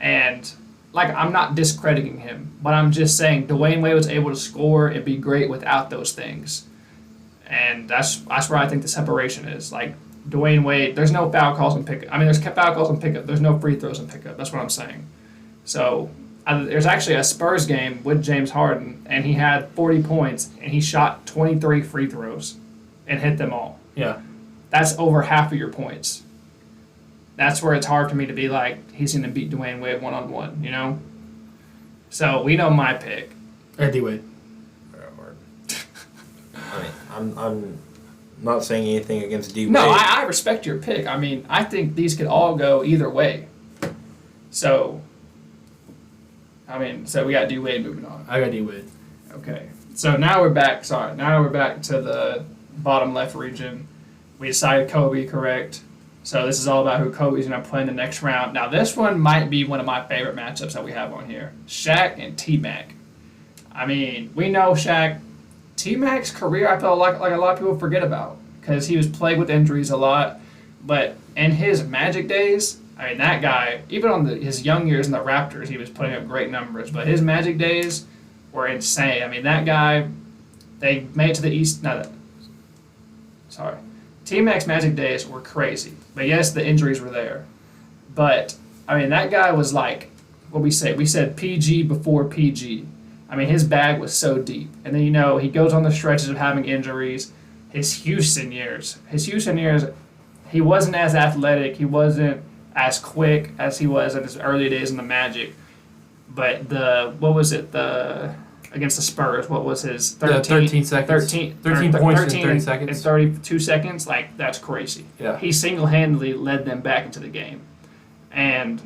and I'm not discrediting him, but I'm just saying Dwayne Wade was able to score and be great without those things, and that's where I think the separation is. Like, Dwayne Wade, there's no foul calls in pickup. There's foul calls in pickup. There's no free throws in pickup. That's what I'm saying. So there's actually a Spurs game with James Harden, and he had 40 points, and he shot 23 free throws and hit them all. Yeah. That's over half of your points. That's where it's hard for me to be like, he's going to beat Dwayne Wade one-on-one, So we know my pick. D-Wade. I'm not saying anything against D-Wade. No, I respect your pick. I think these could all go either way. So we got D-Wade moving on. I got D-Wade. Okay. So now we're back to the bottom left region. We decided Kobe, correct? So this is all about who Kobe's going to play in the next round. Now, this one might be one of my favorite matchups that we have on here. Shaq and T-Mac. We know Shaq. T-Mac's career, I feel like a lot of people forget about, because he was plagued with injuries a lot. But in his Magic days, that guy, even on his young years in the Raptors, he was putting up great numbers. But his Magic days were insane. That guy, they made it to the East. T-Mac's Magic days were crazy. But yes, the injuries were there. But, that guy was like, what we say? We said PG before PG. His bag was so deep. And then, he goes on the stretches of having injuries. His Houston years, he wasn't as athletic. He wasn't as quick as he was in his early days in the Magic. But against the Spurs, what was his 13 seconds. 13 points in 30 seconds. In 32 seconds, that's crazy. Yeah. He single-handedly led them back into the game. And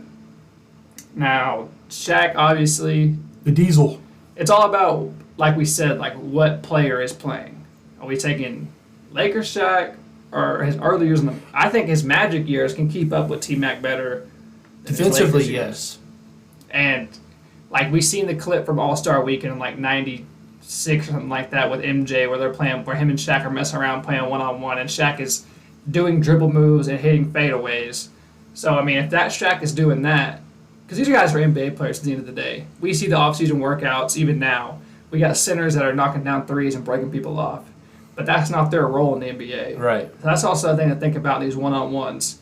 now, Shaq, obviously, the Diesel. It's all about, like we said, what player is playing. Are we taking Lakers Shaq or his early years? I think his Magic years can keep up with T-Mac better. Defensively, yes. And we seen the clip from All-Star Weekend in 96 or something like that with MJ, where him and Shaq are messing around playing one-on-one, and Shaq is doing dribble moves and hitting fadeaways. So if that Shaq is doing that, because these guys are NBA players at the end of the day. We see the off-season workouts even now. We got centers that are knocking down threes and breaking people off. But that's not their role in the NBA. Right. So that's also a thing to think about in these one-on-ones.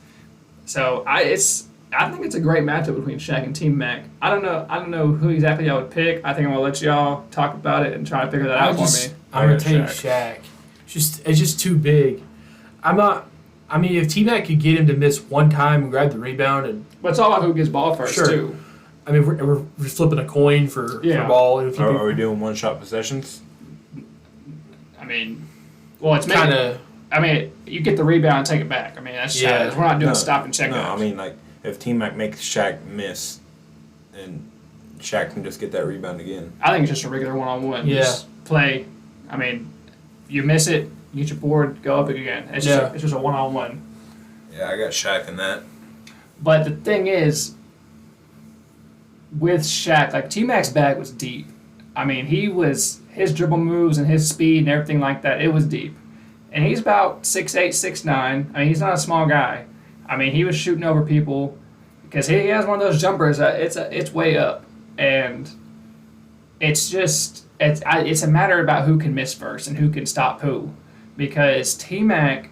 So I think it's a great matchup between Shaq and T-Mac. I don't know who exactly I would pick. I think I'm going to let y'all talk about it and try to figure that out for me. I'm going to take Shaq. It's just too big. If T-Mac could get him to miss one time and grab the rebound. But it's all about who gets ball first, too. I mean, we're flipping a coin for ball. And if you Are we doing one-shot possessions? I mean, well, it's kind of. I mean, you get the rebound and take it back. I mean, that's we're not doing stop and check. No, I mean, like, if T-Mac makes Shaq miss, and Shaq can just get that rebound again. I think it's just a regular one-on-one. Yeah. Just play. I mean, you miss it, you get your board, go up again. It's just a one-on-one. Yeah, I got Shaq in that. But the thing is, with Shaq, like, T-Mac's bag was deep. I mean, his dribble moves and his speed and everything like that, it was deep. And he's about 6'8", 6'9". I mean, he's not a small guy. I mean, he was shooting over people because he has one of those jumpers that it's way up. And it's a matter about who can miss first and who can stop who. Because T-Mac,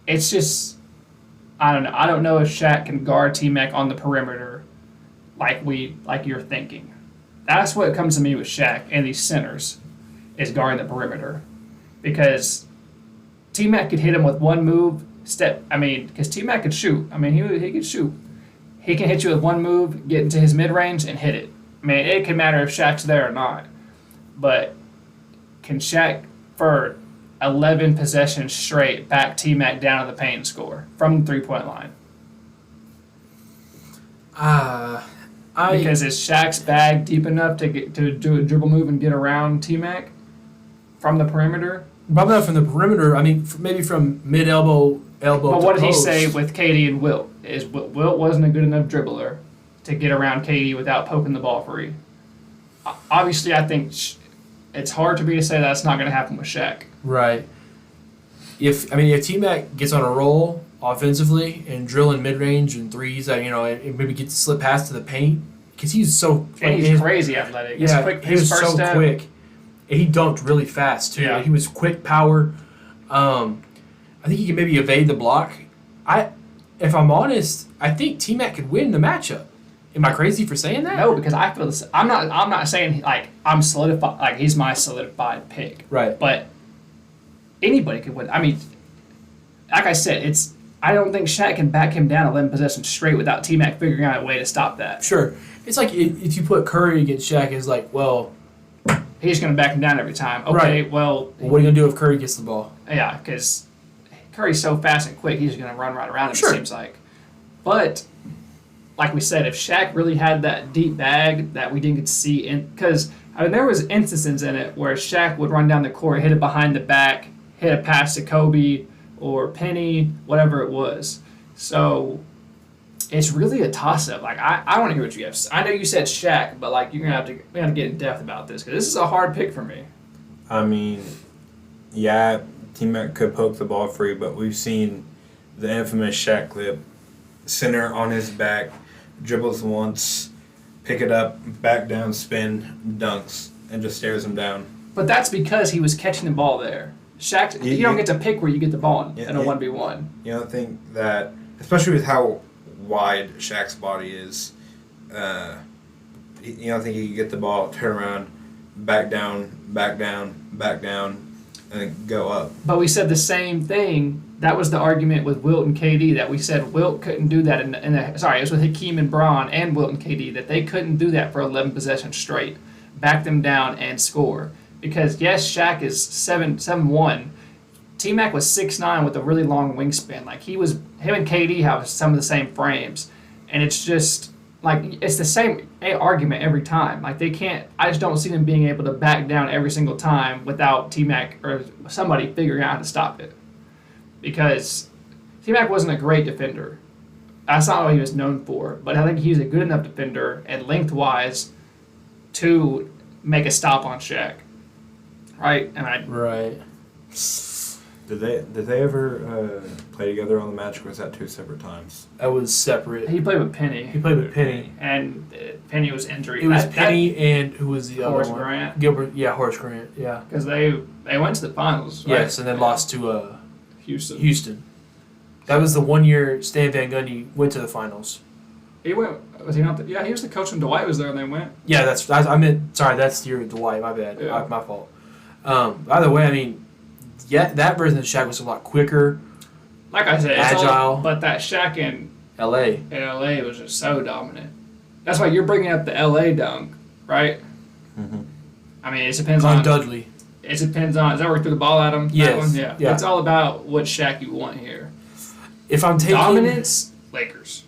it's just, I don't know. I don't know if Shaq can guard T-Mac on the perimeter like you're thinking. That's what comes to me with Shaq and these centers is guarding the perimeter. Because T-Mac could hit him with one move, because T-Mac could shoot. I mean, he could shoot. He can hit you with one move, get into his mid-range, and hit it. I mean, it can matter if Shaq's there or not. But can Shaq, for 11 possessions straight, back T-Mac down to the paint and score from the three-point line? Because is Shaq's bag deep enough to do a dribble move and get around T-Mac from the perimeter? Probably not from the perimeter. I mean, maybe from mid-elbow But to what did he post. say with KD and Wilt? Wilt wasn't a good enough dribbler to get around KD without poking the ball free. Obviously, I think it's hard for me to say that's not going to happen with Shaq. Right. If T-Mac gets on a roll offensively and drilling mid-range and threes, and maybe gets to slip past to the paint, because he's so... And he's crazy athletic. Yeah, quick, he was first so step. quick. And he dunked really fast, too. Yeah. He was quick power. I think he can maybe evade the block. If I'm honest, I think T-Mac could win the matchup. Am I crazy for saying that? No, because I feel this. I'm not saying like I'm solidified. Like he's my solidified pick. Right. But anybody could win. I mean, like I said, I don't think Shaq can back him down 11 possessions straight without T-Mac figuring out a way to stop that. Sure. It's like if you put Curry against Shaq, it's like, well, he's going to back him down every time. Okay, right. Well, what are you going to do if Curry gets the ball? Yeah, because Curry's so fast and quick, he's going to run right around him, sure. It seems like. But, like we said, if Shaq really had that deep bag that we didn't get to see, because there was instances in it where Shaq would run down the court, hit it behind the back, hit a pass to Kobe or Penny, whatever it was. So it's really a toss-up. Like I want to hear what you have. I know you said Shaq, but like we have to get in depth about this because this is a hard pick for me. I mean, yeah, T-Mac could poke the ball free, but we've seen the infamous Shaq clip: center on his back, dribbles once, pick it up, back down, spin, dunks, and just stares him down. But that's because he was catching the ball there. Shaq, you don't get to pick where you get the ball in a 1v1. You don't think that, especially with how wide Shaq's body is, you don't think he could get the ball, turn around, back down, and then go up? But we said the same thing. That was the argument with Wilt and KD, that we said Wilt couldn't do that it was with Hakeem and Braun and Wilt and KD, that they couldn't do that for 11 possessions straight. Back them down and score. Because, yes, Shaq is 7'1". T-Mac was 6'9" with a really long wingspan. Like, him and KD have some of the same frames. And it's just, like, it's the same argument every time. Like, they can't, I just don't see them being able to back down every single time without T-Mac or somebody figuring out how to stop it. Because T-Mac wasn't a great defender. That's not what he was known for. But I think he's a good enough defender and lengthwise to make a stop on Shaq. Right? Right. Did they ever play together on the match, or was that two separate times? That was separate. He played with Penny. And Penny was injured. It was Penny and who was the Horace other one? Grant. Gilbert. Yeah, Horace Grant. Yeah. Because they went to the finals. Right? Yes, and then lost to Houston. That was the 1 year Stan Van Gundy went to the finals. He went. Was he not? He was the coach when Dwight was there, and they went. Yeah, that's the year of Dwight. My bad. Yeah. My fault. By the way, I mean, yeah, that version of Shaq was a lot quicker. Like I said, agile. but that Shaq in LA LA was just so dominant. That's why you're bringing up the LA dunk, right? Mm-hmm. I mean, it depends on on Dudley. It depends on. Is that where he threw the ball at him? Yes. That one? Yeah. Yeah. It's all about what Shaq you want here. If I'm taking Dominance, Lakers.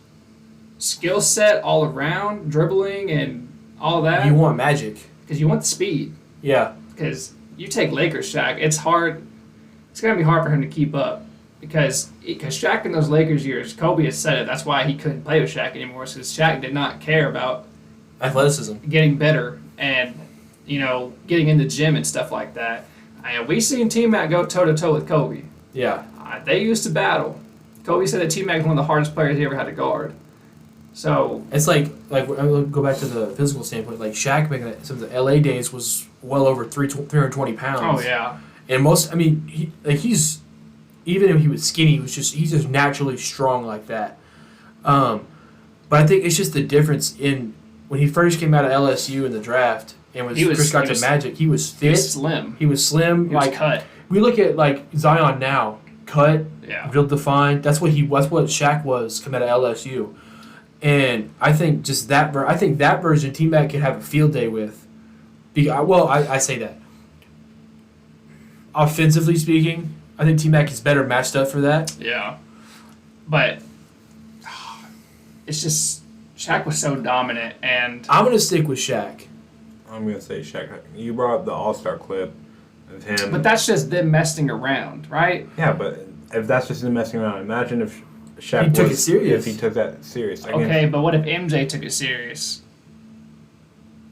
Skill set all around, dribbling and all that. you want Magic. Because you want the speed. Yeah. Because you take Lakers Shaq, it's hard. It's going to be hard for him to keep up. Because Shaq in those Lakers years, Kobe has said it. That's why he couldn't play with Shaq anymore. Because Shaq did not care about Athleticism. getting better and, getting in the gym and stuff like that. We seen T-Mac go toe-to-toe with Kobe. Yeah. They used to battle. Kobe said that T-Mac was one of the hardest players he ever had to guard. So It's like I'll go back to the physical standpoint. Like Shaq back in some of the LA days was well over 320 pounds. oh yeah, And he's even if he was skinny, he's just naturally strong like that. But I think it's just the difference in when he first came out of LSU in the draft and first got to Magic. He was fit. he was slim. He was slim. He was cut. We look at like Zion now, cut, Yeah. real defined. That's what Shaq was coming out of LSU. And I think just that version T-Mac could have a field day with. I say that. Offensively speaking, I think T-Mac is better matched up for that. Yeah, but it's just Shaq was so dominant, and I'm gonna stick with Shaq. I'm gonna say Shaq. You brought up the All-Star clip of him. but that's just them messing around, right? Yeah, but if that's just him messing around, imagine if Shaq He took it serious. If he took that serious. Okay, but what if MJ took it serious?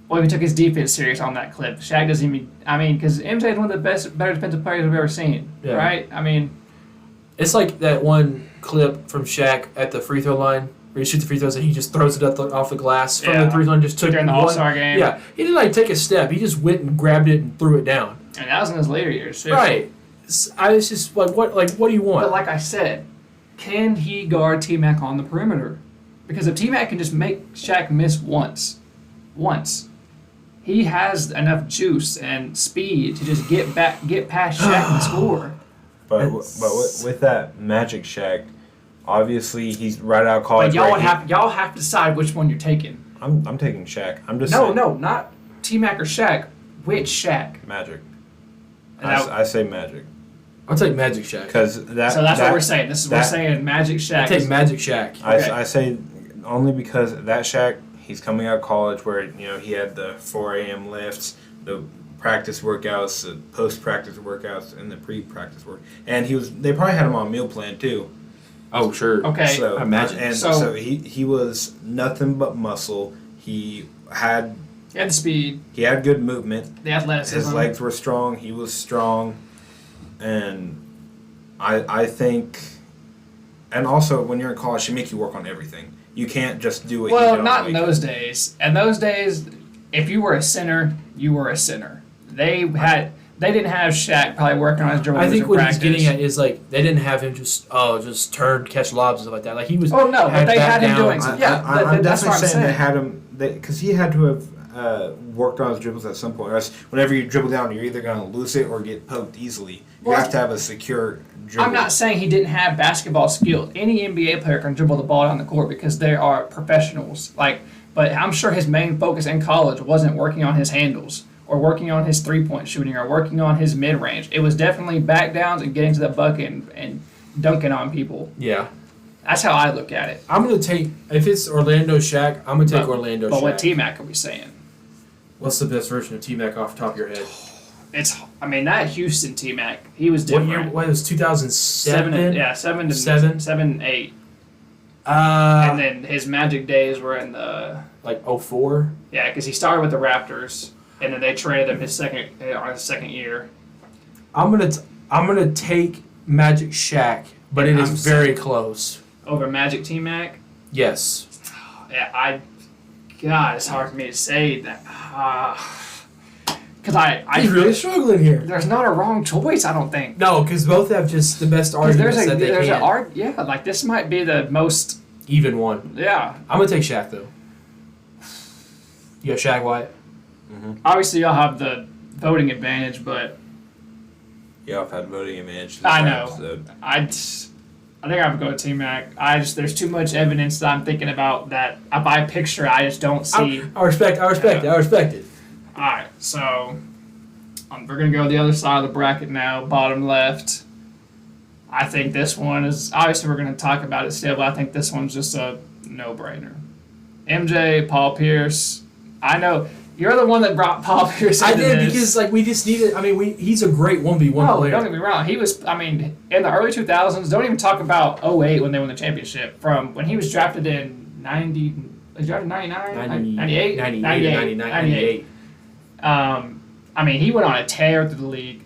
What if he took his defense serious on that clip? Shaq doesn't even. Because MJ is one of the better defensive players I've ever seen, Yeah. right? It's like that one clip from Shaq at the free throw line where he shoots the free throws and he just throws it off the glass from the 3 line. Just took during the All-Star game. Yeah, he didn't take a step. He just went and grabbed it and threw it down. And that was in his later years, too. Right. I was just like, what do you want? But like I said, can he guard T-Mac on the perimeter? Because if T-Mac can just make Shaq miss once, he has enough juice and speed to just get past Shaq and score. But with that Magic Shaq, obviously he's right out of college. But y'all have to decide which one you're taking. I'm taking Shaq. I'm just No, saying. not T-Mac or Shaq. Which Shaq? Magic. And I say Magic. I'll take Magic Shaq. So that's what we're saying. We're saying Magic Shaq. I'll take Magic Shaq. Okay. I say only because that Shaq, he's coming out of college where he had the 4 a.m. lifts, the practice workouts, the post-practice workouts, and the pre-practice work. And they probably had him on meal plan too. Oh sure. Okay. So I imagine. And So- so he was nothing but muscle. He had the speed, good movement. the athleticism. His legs were strong. He was strong, and I think, and also when you're in college, they make you work on everything. You can't just do what you Well, don't not like. in those days. In those days, if you were a center, you were a center. They didn't have Shaq probably working on his dribble. I think in what practice. he's getting at is like they didn't have him just turn, catch lobs and stuff like that. Like he was. Oh no, but they had him down. doing something. Yeah, I'm that's what I'm definitely saying they saying. had him because he had to have worked on his dribbles at some point. Or else whenever you dribble down, you're either going to lose it or get poked easily. You Well, have to have a secure dribble. I'm not saying he didn't have basketball skill. Any NBA player can dribble the ball down the court because they are professionals. But I'm sure his main focus in college wasn't working on his handles or working on his three-point shooting or working on his mid-range. It was definitely back downs and getting to the bucket and dunking on people. Yeah. That's how I look at it. I'm gonna take if it's Orlando Shaq. I'm gonna take Orlando But Shaq. what T-Mac are we saying? What's the best version of T-Mac off the top of your head? That Houston T-Mac, he was What different. year? What was 2007? 7-8. And then his Magic days were in the like 04. Yeah, because he started with the Raptors, and then they traded him his second year. I'm gonna take Magic Shaq, but it is very close. Over Magic T-Mac. Yes. Yeah, God, it's hard for me to say that. Because He's really struggling here. there's not a wrong choice, I don't think. No, because both have just the best arguments that they can. This might be the most. Even one. Yeah. I'm gonna take Shaq though. You got Shaq, Wyatt? Obviously, y'all have the voting advantage, but Yeah, I've had voting advantage. I know. I think I would go with T-Mac. There's too much evidence that I'm thinking about that by picture I just don't see. I respect it. All right, so we're going to go the other side of the bracket now, bottom left. I think this one is, obviously we're going to talk about it still, but I think this one's just a no-brainer. MJ, Paul Pierce. I know you're the one that brought Paul Pierce into this. I did because we just needed. He's a great 1v1 player. Don't get me wrong. He was. In the early 2000s. Don't even talk about 08 when they won the championship. From when he was drafted in 90. Was he drafted 99? 98? 98. He went on a tear through the league.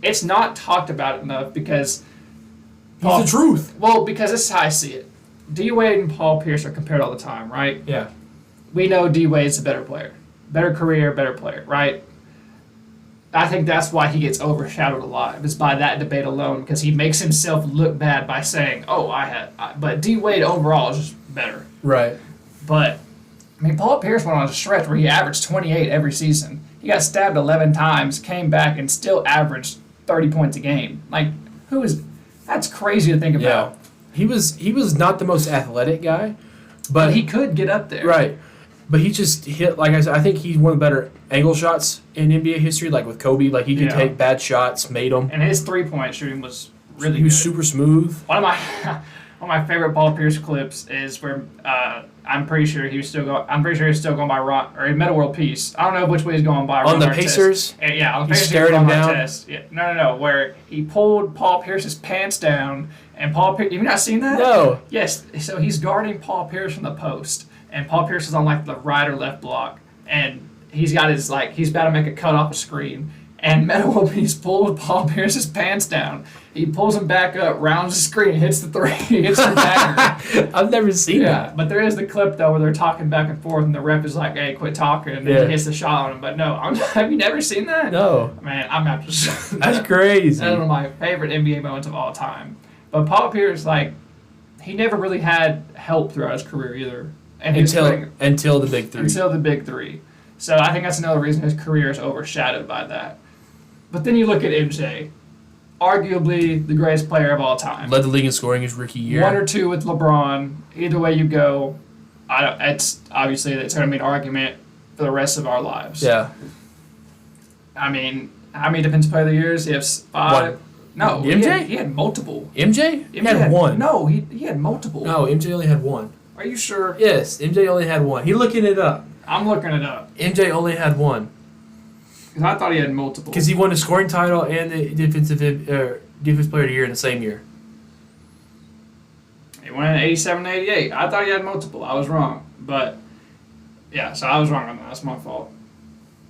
It's not talked about enough because he's the truth. Well, because this is how I see it. D Wade and Paul Pierce are compared all the time, right? Yeah. We know D Wade's a better player. Better career, better player, right? I think that's why he gets overshadowed a lot. It's by that debate alone, because he makes himself look bad by saying, but D Wade overall is just better. Right. But, Paul Pierce went on a stretch where he averaged 28 every season. He got stabbed 11 times, came back, and still averaged 30 points a game. That's crazy to think about. He was not the most athletic guy, but he could get up there. Right. But he just hit, like I said, I think he's one of the better angle shots in NBA history, like with Kobe. Like, he could take bad shots, made them. And his three-point shooting was really good. He was super smooth. One of my favorite Paul Pierce clips is where I'm pretty sure he's still going by Ron, or Meta World Peace. I don't know which way he's going by. On the Pacers? On the he Pacers. stared him down? Yeah. No. Where he pulled Paul Pierce's pants down, and Paul Pierce, you've not seen that? No. Yes. So he's guarding Paul Pierce from the post, and Paul Pierce is on the right or left block, and he's got his he's about to make a cut off a screen, and Meta World Peace pulled Paul Pierce's pants down. He pulls him back up, rounds the screen, hits the three, hits the dagger. I've never seen that. But there is the clip, though, where they're talking back and forth, and the ref is like, hey, quit talking, and then he hits the shot on him. But no, have you never seen that? No. Man, I'm not just... That's crazy. That's one of my favorite NBA moments of all time. But Paul Pierce, he never really had help throughout his career either. And until the big three. Until the big three. So I think that's another reason his career is overshadowed by that. But then you look at MJ, arguably the greatest player of all time. Led the league in scoring his rookie year. 1 or 2 with LeBron. Either way you go, it's obviously going to be an argument for the rest of our lives. Yeah. How many defensive player of the years? He has 5. One. No, MJ? He had multiple. MJ? He had one. No, he had multiple. No, MJ only had one. Are you sure? Yes, MJ only had one. He's looking it up. I'm looking it up. MJ only had one. Because I thought he had multiple. Because he won the scoring title and the defensive player of the year in the same year. He won in 87 and 88. I thought he had multiple. I was wrong. But, so I was wrong on that. That's my fault.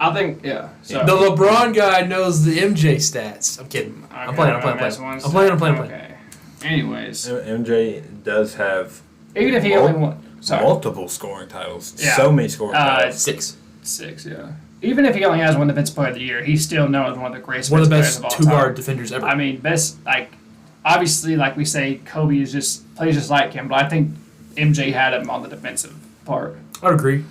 I think, So. The LeBron guy knows the MJ stats. I'm kidding. Okay, I'm playing. Okay. Anyways. MJ does have even if he only won multiple scoring titles. Yeah. So many scoring titles. 6, yeah. Even if he only has one defensive player of the year, he's still known as one of the greatest one of the best best two-guard defenders ever. Best, obviously, like we say, Kobe plays just like him, but I think MJ had him on the defensive part. I would agree.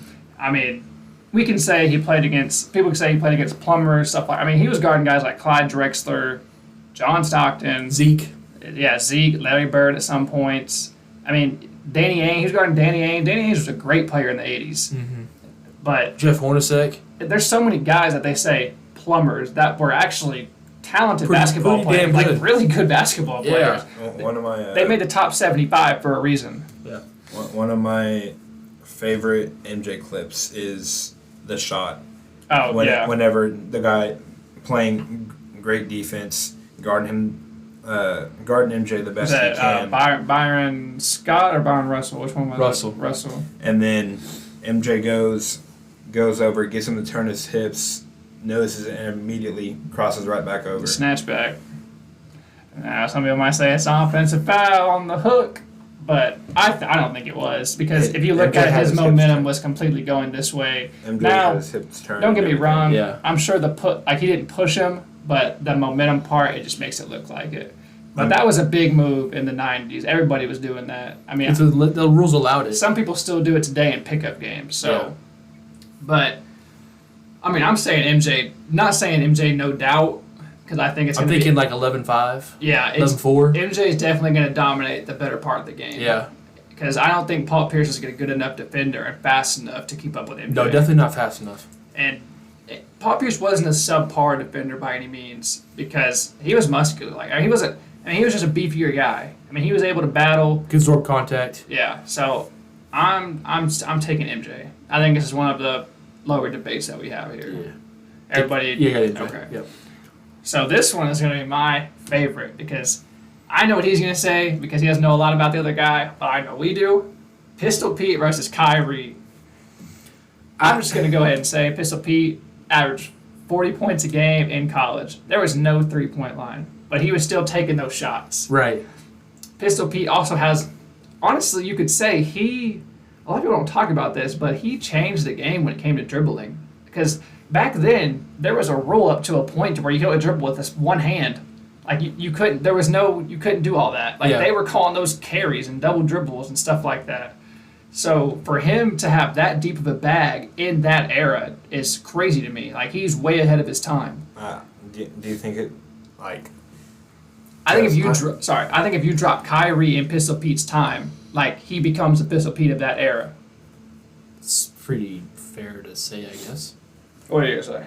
We can say people can say he played against plumbers, stuff he was guarding guys like Clyde Drexler, John Stockton. Zeke. Yeah, Zeke, Larry Bird at some points. Danny Ainge, he was guarding Danny Ainge. Danny Ainge was a great player in the 80s. Mm-hmm. But Jeff Hornacek. There's so many guys that they say plumbers that were actually talented basketball players, really good basketball players. One of my they made the top 75 for a reason. Yeah. One of my favorite MJ clips is the shot. Oh, Whenever the guy playing great defense, guarding MJ the best he can. Byron Scott or Byron Russell? Which one was it? Russell. And then MJ goes over, gets him to turn his hips, notices it, and immediately crosses right back over. Snatch back. Now, some people might say it's an offensive foul on the hook, but I don't think it was, because if you look at it, his momentum was completely going this way. MJ now, had his hips turned. Don't get me wrong. Yeah. I'm sure he didn't push him, but the momentum part, it just makes it look like it. But that was a big move in the 90s. Everybody was doing that. The rules allowed it. Some people still do it today in pickup games. So, yeah. But I'm saying MJ, not saying MJ no doubt, because I think it's I'm going to thinking be... like 11-5. Yeah, it's 11-4. MJ is definitely going to dominate the better part of the game. Yeah. Because I don't think Paul Pierce is a good enough defender and fast enough to keep up with MJ. No, definitely not fast enough. And Paul Pierce wasn't a subpar defender by any means because he was muscular. Like he wasn't. I mean, he was just a beefier guy. I mean, he was able to battle. Good absorb contact. Yeah. So I'm taking MJ. I think this is one of the lower debates that we have here. Yeah. Everybody. Yeah, okay. Yep. So this one is going to be my favorite because I know what he's going to say because he doesn't know a lot about the other guy, but I know we do. Pistol Pete versus Kyrie. I'm just going to go ahead and say Pistol Pete averaged 40 points a game in college. There was no three-point line, but he was still taking those shots. Right. Pistol Pete also has, honestly, you could say a lot of people don't talk about this, but he changed the game when it came to dribbling. Because back then, there was a rule up to a point where you could only dribble with this one hand. Like, you couldn't do all that. Like, they were calling those carries and double dribbles and stuff like that. So, for him to have that deep of a bag in that era is crazy to me. Like, he's way ahead of his time. Do you think it, like... I think if you drop Kyrie in Pistol Pete's time, like, he becomes the Pistol Pete of that era. It's pretty fair to say, I guess. What are you going to say?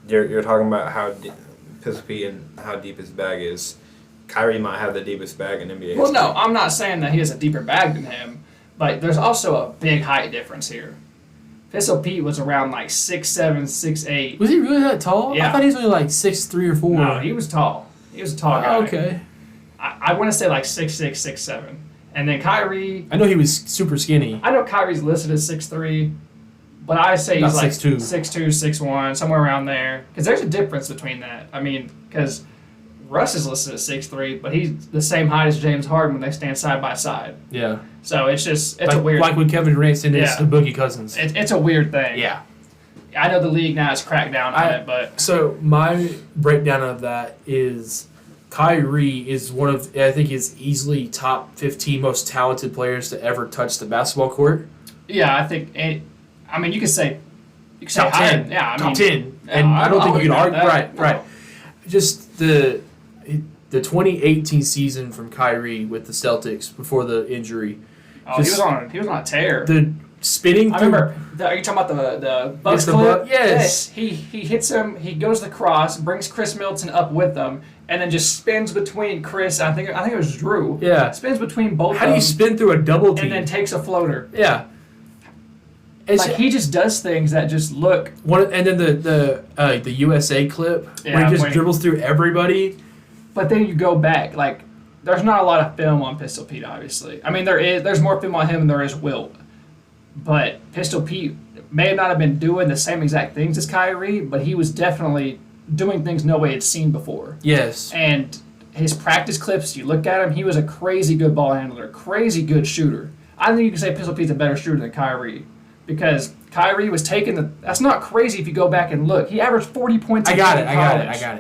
You're talking about how Pistol Pete and how deep his bag is. Kyrie might have the deepest bag in NBA. Well, no, I'm not saying that he has a deeper bag than him, but there's also a big height difference here. Pistol Pete was around like 6'7", 6'8". Was he really that tall? Yeah. I thought he was only like 6'3" or 4". No, he was tall. He was a tall guy. Okay. I want to say like 6'6", 6'7". And then Kyrie... I know he was super skinny. I know Kyrie's listed as 6'3", but I say he's like 6'2". 6'2", 6'1", somewhere around there. Because there's a difference between that. I mean, because Russ is listed as 6'3", but he's the same height as James Harden when they stand side by side. Yeah. So it's like, a weird... Like when Kevin Durant is the Boogie Cousins. It's a weird thing. Yeah. I know the league now has cracked down on it, but... So my breakdown of that is Kyrie is one of, I think, is easily top 15 most talented players to ever touch the basketball court. Yeah, I think... I mean, you could say... Top 10. Yeah, I mean... Top 10. Yeah, And I don't think you can argue... that. Right. Just the 2018 season from Kyrie with the Celtics before the injury. Oh, he was on a tear. The spinning I remember. Are you talking about the Bucks clip? Yes. He hits him. He goes to the cross, brings Chris Middleton up with him, and then just spins between Chris. I think it was Drew. Yeah. Spins between both. How do you spin through a double team? And then takes a floater. Yeah. He just does things that just look. And then the USA clip where he just dribbles through everybody. But then you go back, like, there's not a lot of film on Pistol Pete, obviously. I mean, there's more film on him than there is Wilt. But Pistol Pete may not have been doing the same exact things as Kyrie, but he was definitely doing things no way had seen before. Yes. And his practice clips, you look at him, he was a crazy good ball handler, crazy good shooter. I think you can say Pistol Pete's a better shooter than Kyrie. Because Kyrie was taking the... That's not crazy if you go back and look. He averaged 40 points a game in college. I got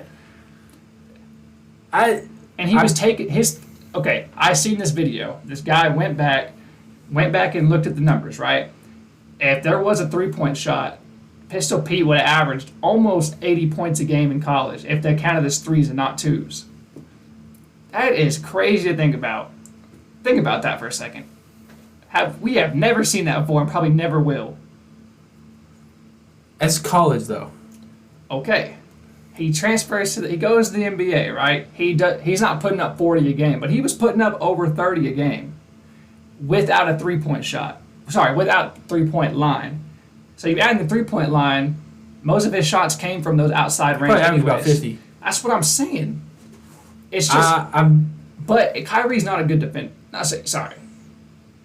it. And he was taking his... Okay, I seen this video. This guy went back and looked at the numbers, right? If there was a three-point shot, Pistol Pete would have averaged almost 80 points a game in college if they counted as threes and not twos. That is crazy to think about. Think about that for a second. We have never seen that before and probably never will. As college, though. Okay. He transfers he goes to the NBA, right? He's not putting up 40 a game, but he was putting up over 30 a game without a three-point shot. Sorry, without three-point line. So you add in the three-point line, most of his shots came from those outside range. Probably about 50. That's what I'm saying. It's just... But Kyrie's not a good defender. Sorry.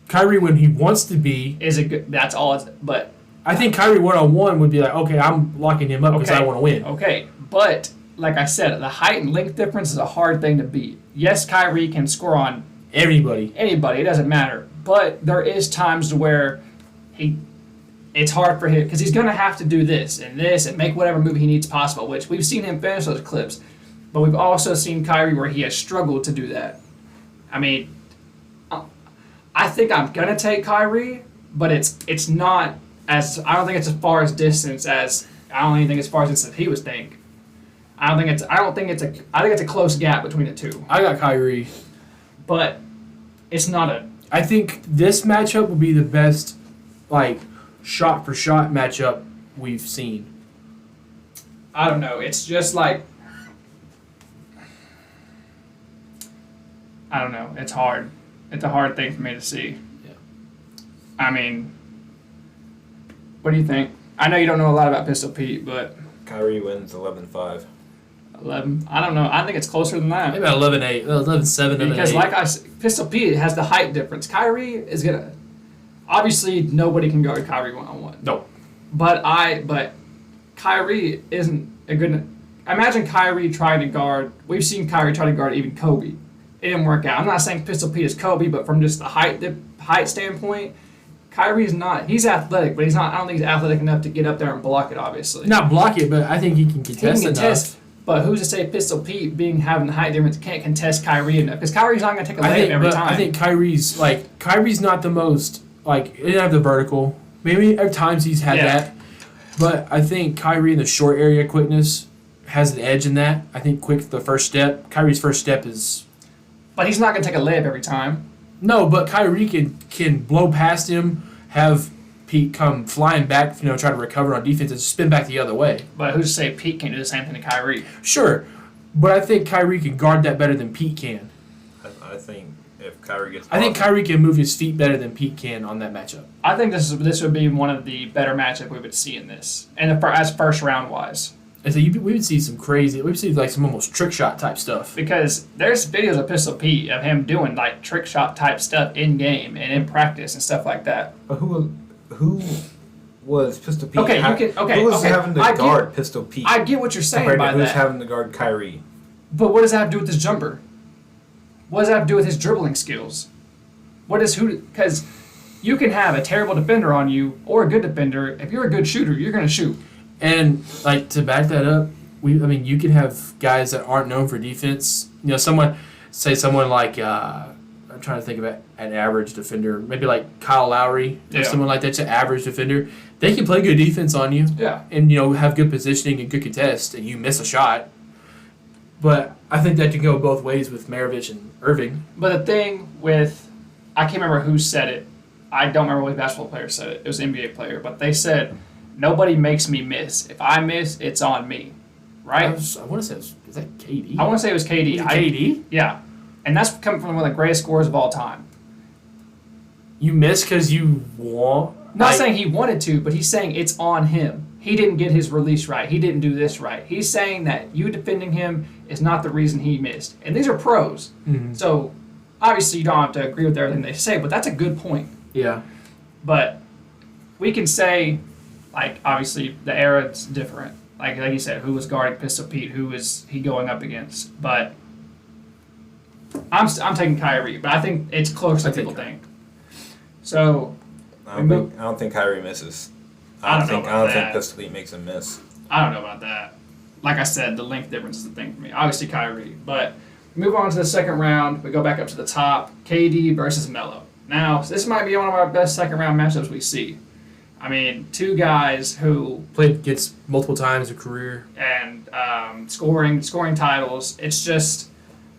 Kyrie, when he wants to be... Is a good... That's all it's... But... I think Kyrie one-on-one would be like, okay, I'm locking him up because I want to win. Okay, but like I said, the height and length difference is a hard thing to beat. Yes, Kyrie can score on anybody. It doesn't matter. But there is times to where it's hard for him because he's going to have to do this and make whatever move he needs possible, which we've seen him finish those clips. But we've also seen Kyrie where he has struggled to do that. I mean, I think I'm going to take Kyrie, but it's not... I don't think it's as far as distance as... I don't even think as far as distance he was thinking. I think it's a close gap between the two. I got Kyrie. But it's not a. I think this matchup will be the best, like, shot for shot matchup we've seen. I don't know. It's just like. I don't know. It's hard. It's a hard thing for me to see. Yeah. I mean, what do you think? I know you don't know a lot about Pistol Pete, but Kyrie wins 11-5. 11. I don't know. I think it's closer than that. Maybe about 11-8, 11-7, Because 11-8. like I said, Pistol Pete has the height difference. Kyrie is gonna. Obviously, nobody can guard Kyrie 1-on-1. No. But Kyrie isn't a good. Imagine Kyrie trying to guard. We've seen Kyrie try to guard even Kobe. It didn't work out. I'm not saying Pistol Pete is Kobe, but from just the height standpoint, Kyrie's not. He's athletic, but he's not. I don't think he's athletic enough to get up there and block it. Obviously, Not block it, but I think he can contest enough. But who's to say Pistol Pete, having the height difference, can't contest Kyrie enough? Because Kyrie's not going to take a layup every time. I think Kyrie's not the most, like, he didn't have the vertical. Maybe at times he's had that. But I think Kyrie in the short area quickness has an edge in that. I think the first step. Kyrie's first step is. But he's not going to take a layup every time. No, but Kyrie can blow past him, have Pete come flying back, try to recover on defense and spin back the other way. But who's to say Pete can't do the same thing to Kyrie? Sure, but I think Kyrie can guard that better than Pete can. I think if Kyrie gets... I think Kyrie can move his feet better than Pete can on that matchup. I think this would be one of the better matchup we would see in this, and as first round wise. And so we would see some crazy, we would see like some almost trick shot type stuff. Because there's videos of Pistol Pete of him doing like trick shot type stuff in game and in practice and stuff like that. But who was Pistol Pete? Okay, Who was having to guard Pistol Pete? I get what you're saying compared by to who's that. having to guard Kyrie? But what does that have to do with his jumper? What does that have to do with his dribbling skills? Because you can have a terrible defender on you or a good defender. If you're a good shooter, you're going to shoot. And like to back that up, you can have guys that aren't known for defense. Someone like I'm trying to think of an average defender, maybe like Kyle Lowry or someone like that's an average defender. They can play good defense on you, and have good positioning and good contest, and you miss a shot. But I think that can go both ways with Maravich and Irving. But the thing with, I can't remember who said it. I don't remember what basketball player said it. It was an NBA player, but they said, nobody makes me miss. If I miss, it's on me. Right? I want to say, is that KD? I want to say it was KD. KD? Yeah. And that's coming from one of the greatest scorers of all time. You miss because you want? Not saying he wanted to, but he's saying it's on him. He didn't get his release right. He didn't do this right. He's saying that you defending him is not the reason he missed. And these are pros. Mm-hmm. So, obviously, you don't have to agree with everything they say, but that's a good point. Yeah. But we can say, like, obviously, the era is different. Like you said, who was guarding Pistol Pete? Who was he going up against? But I'm taking Kyrie, but I think it's closer than people think. So I don't think Kyrie misses. I don't think Pistol Pete makes him miss. I don't know about that. Like I said, the length difference is the thing for me. Obviously Kyrie, but move on to the second round. We go back up to the top. KD versus Melo. Now this might be one of our best second round matchups we see. I mean, two guys who played against multiple times in career and scoring titles. It's just,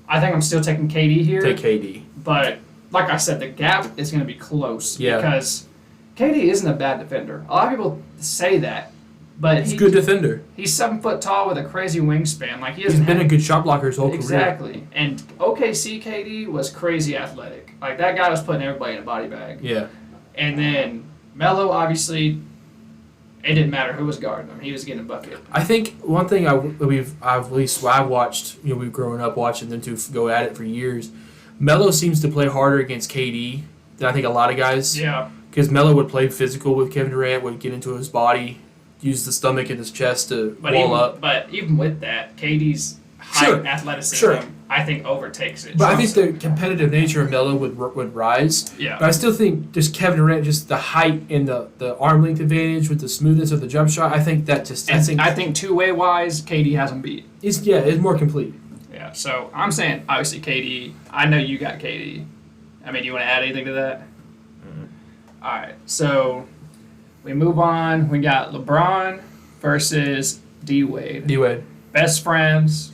I think I'm still taking KD here. Take KD, but like I said, the gap is going to be close because KD isn't a bad defender. A lot of people say that, but he's a good defender. He's 7 foot tall with a crazy wingspan. Like he's been a good shot blocker his whole career. Exactly. And OKC KD was crazy athletic. Like that guy was putting everybody in a body bag. Yeah. And then Melo, obviously, it didn't matter who was guarding him. He was getting a bucket. I think one thing I've watched, we've grown up watching them two go at it for years. Melo seems to play harder against KD than I think a lot of guys. Yeah. Because Melo would play physical with Kevin Durant, would get into his body, use the stomach and his chest to wall up. But even with that, KD's height and athleticism, I think, overtakes it. But I think the competitive nature of Melo would rise. Yeah. But I still think just Kevin Durant, just the height and the arm length advantage with the smoothness of the jump shot, I think that just... I think two-way wise, KD has him beat. It's more complete. Yeah, so I'm saying, obviously, KD. I know you got KD. I mean, you want to add anything to that? Mm-hmm. All right, so we move on. We got LeBron versus D-Wade. D-Wade. best friends,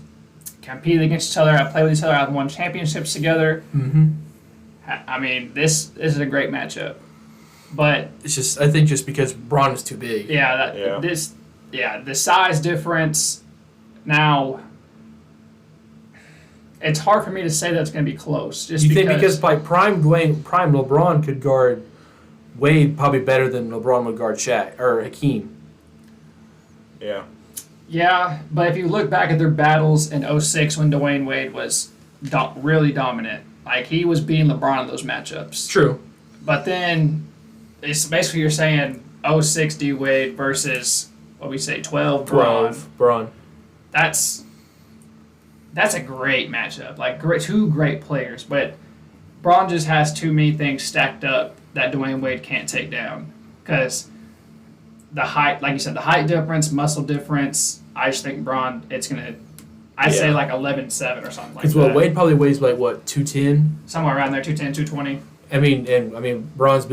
compete against each other, have played with each other, have won championships together. Mm-hmm. I mean, this is a great matchup. But It's just, I think, just because Braun is too big. the size difference. Now, it's hard for me to say that's going to be close. Just You think because like prime LeBron could guard Wade probably better than LeBron would guard Shaq or Hakeem. Yeah. Yeah, but if you look back at their battles in 06 when Dwayne Wade was really dominant, like he was beating LeBron in those matchups. True. But then it's basically you're saying 06 D Wade versus what we say 12 Braun. That's a great matchup. Like two great players, but Braun just has too many things stacked up that Dwayne Wade can't take down because the height, like you said, the height difference, muscle difference. I just think Braun, it's gonna. I'd say like 11-7 or something like that. Because Wade probably weighs like what 210, somewhere around there, 210, 220. I mean, Braun was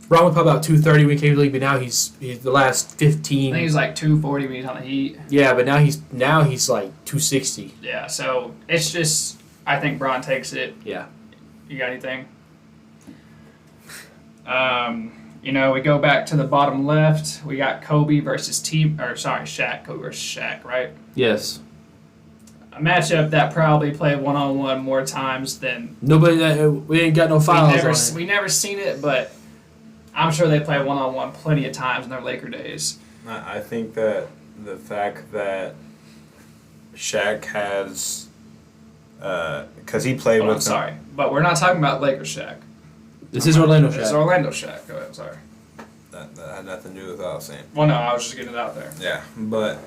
probably about 230 when he came to the league, but now he's the last 15. I think he's like 240 when he's on the Heat. Yeah, but now he's like 260. Yeah, so it's just I think Braun takes it. Yeah. You got anything? We go back to the bottom left. We got Shaq versus Shaq, right? Yes. A matchup that probably played one-on-one more times than we ain't got no files on it. We never seen it, but I'm sure they played one-on-one plenty of times in their Laker days. I think that the fact that Shaq has, because he played with. Sorry, but we're not talking about Laker Shaq. This is Orlando Shaq. This is Orlando Shaq. Go ahead. Sorry. That had nothing to do with what I was saying. Well, no, I was just getting it out there. Yeah, but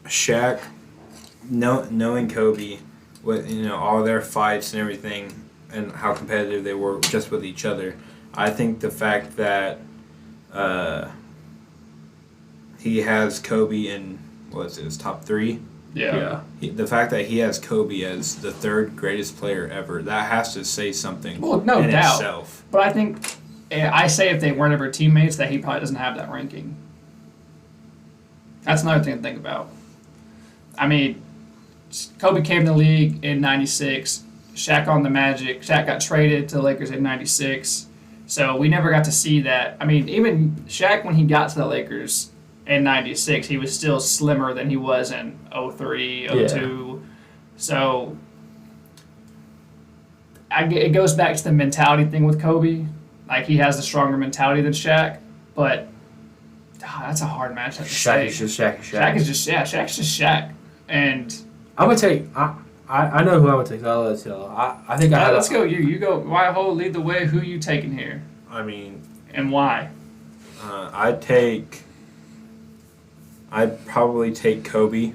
Shaq, knowing Kobe, with all their fights and everything, and how competitive they were just with each other, I think the fact that he has Kobe in his top 3. Yeah. The fact that he has Kobe as the 3rd greatest player ever, that has to say something. Well, no in doubt. Itself. But I think I say if they weren't ever teammates, that he probably doesn't have that ranking. That's another thing to think about. I mean, Kobe came to the league in '96. Shaq on the Magic. Shaq got traded to the Lakers in '96. So we never got to see that. I mean, even Shaq, when he got to the Lakers in '96, he was still slimmer than he was in 03, 02. Yeah. So it goes back to the mentality thing with Kobe. Like, he has a stronger mentality than Shaq, but that's a hard matchup to say. Shaq is just Shaq. Shaq's just Shaq. And I'm going to take... I know who I'm going to take. I'll let you know. I think I have... Let's go. You go. Wyatt, lead the way. Who you taking here? I mean... And why? I'd probably take Kobe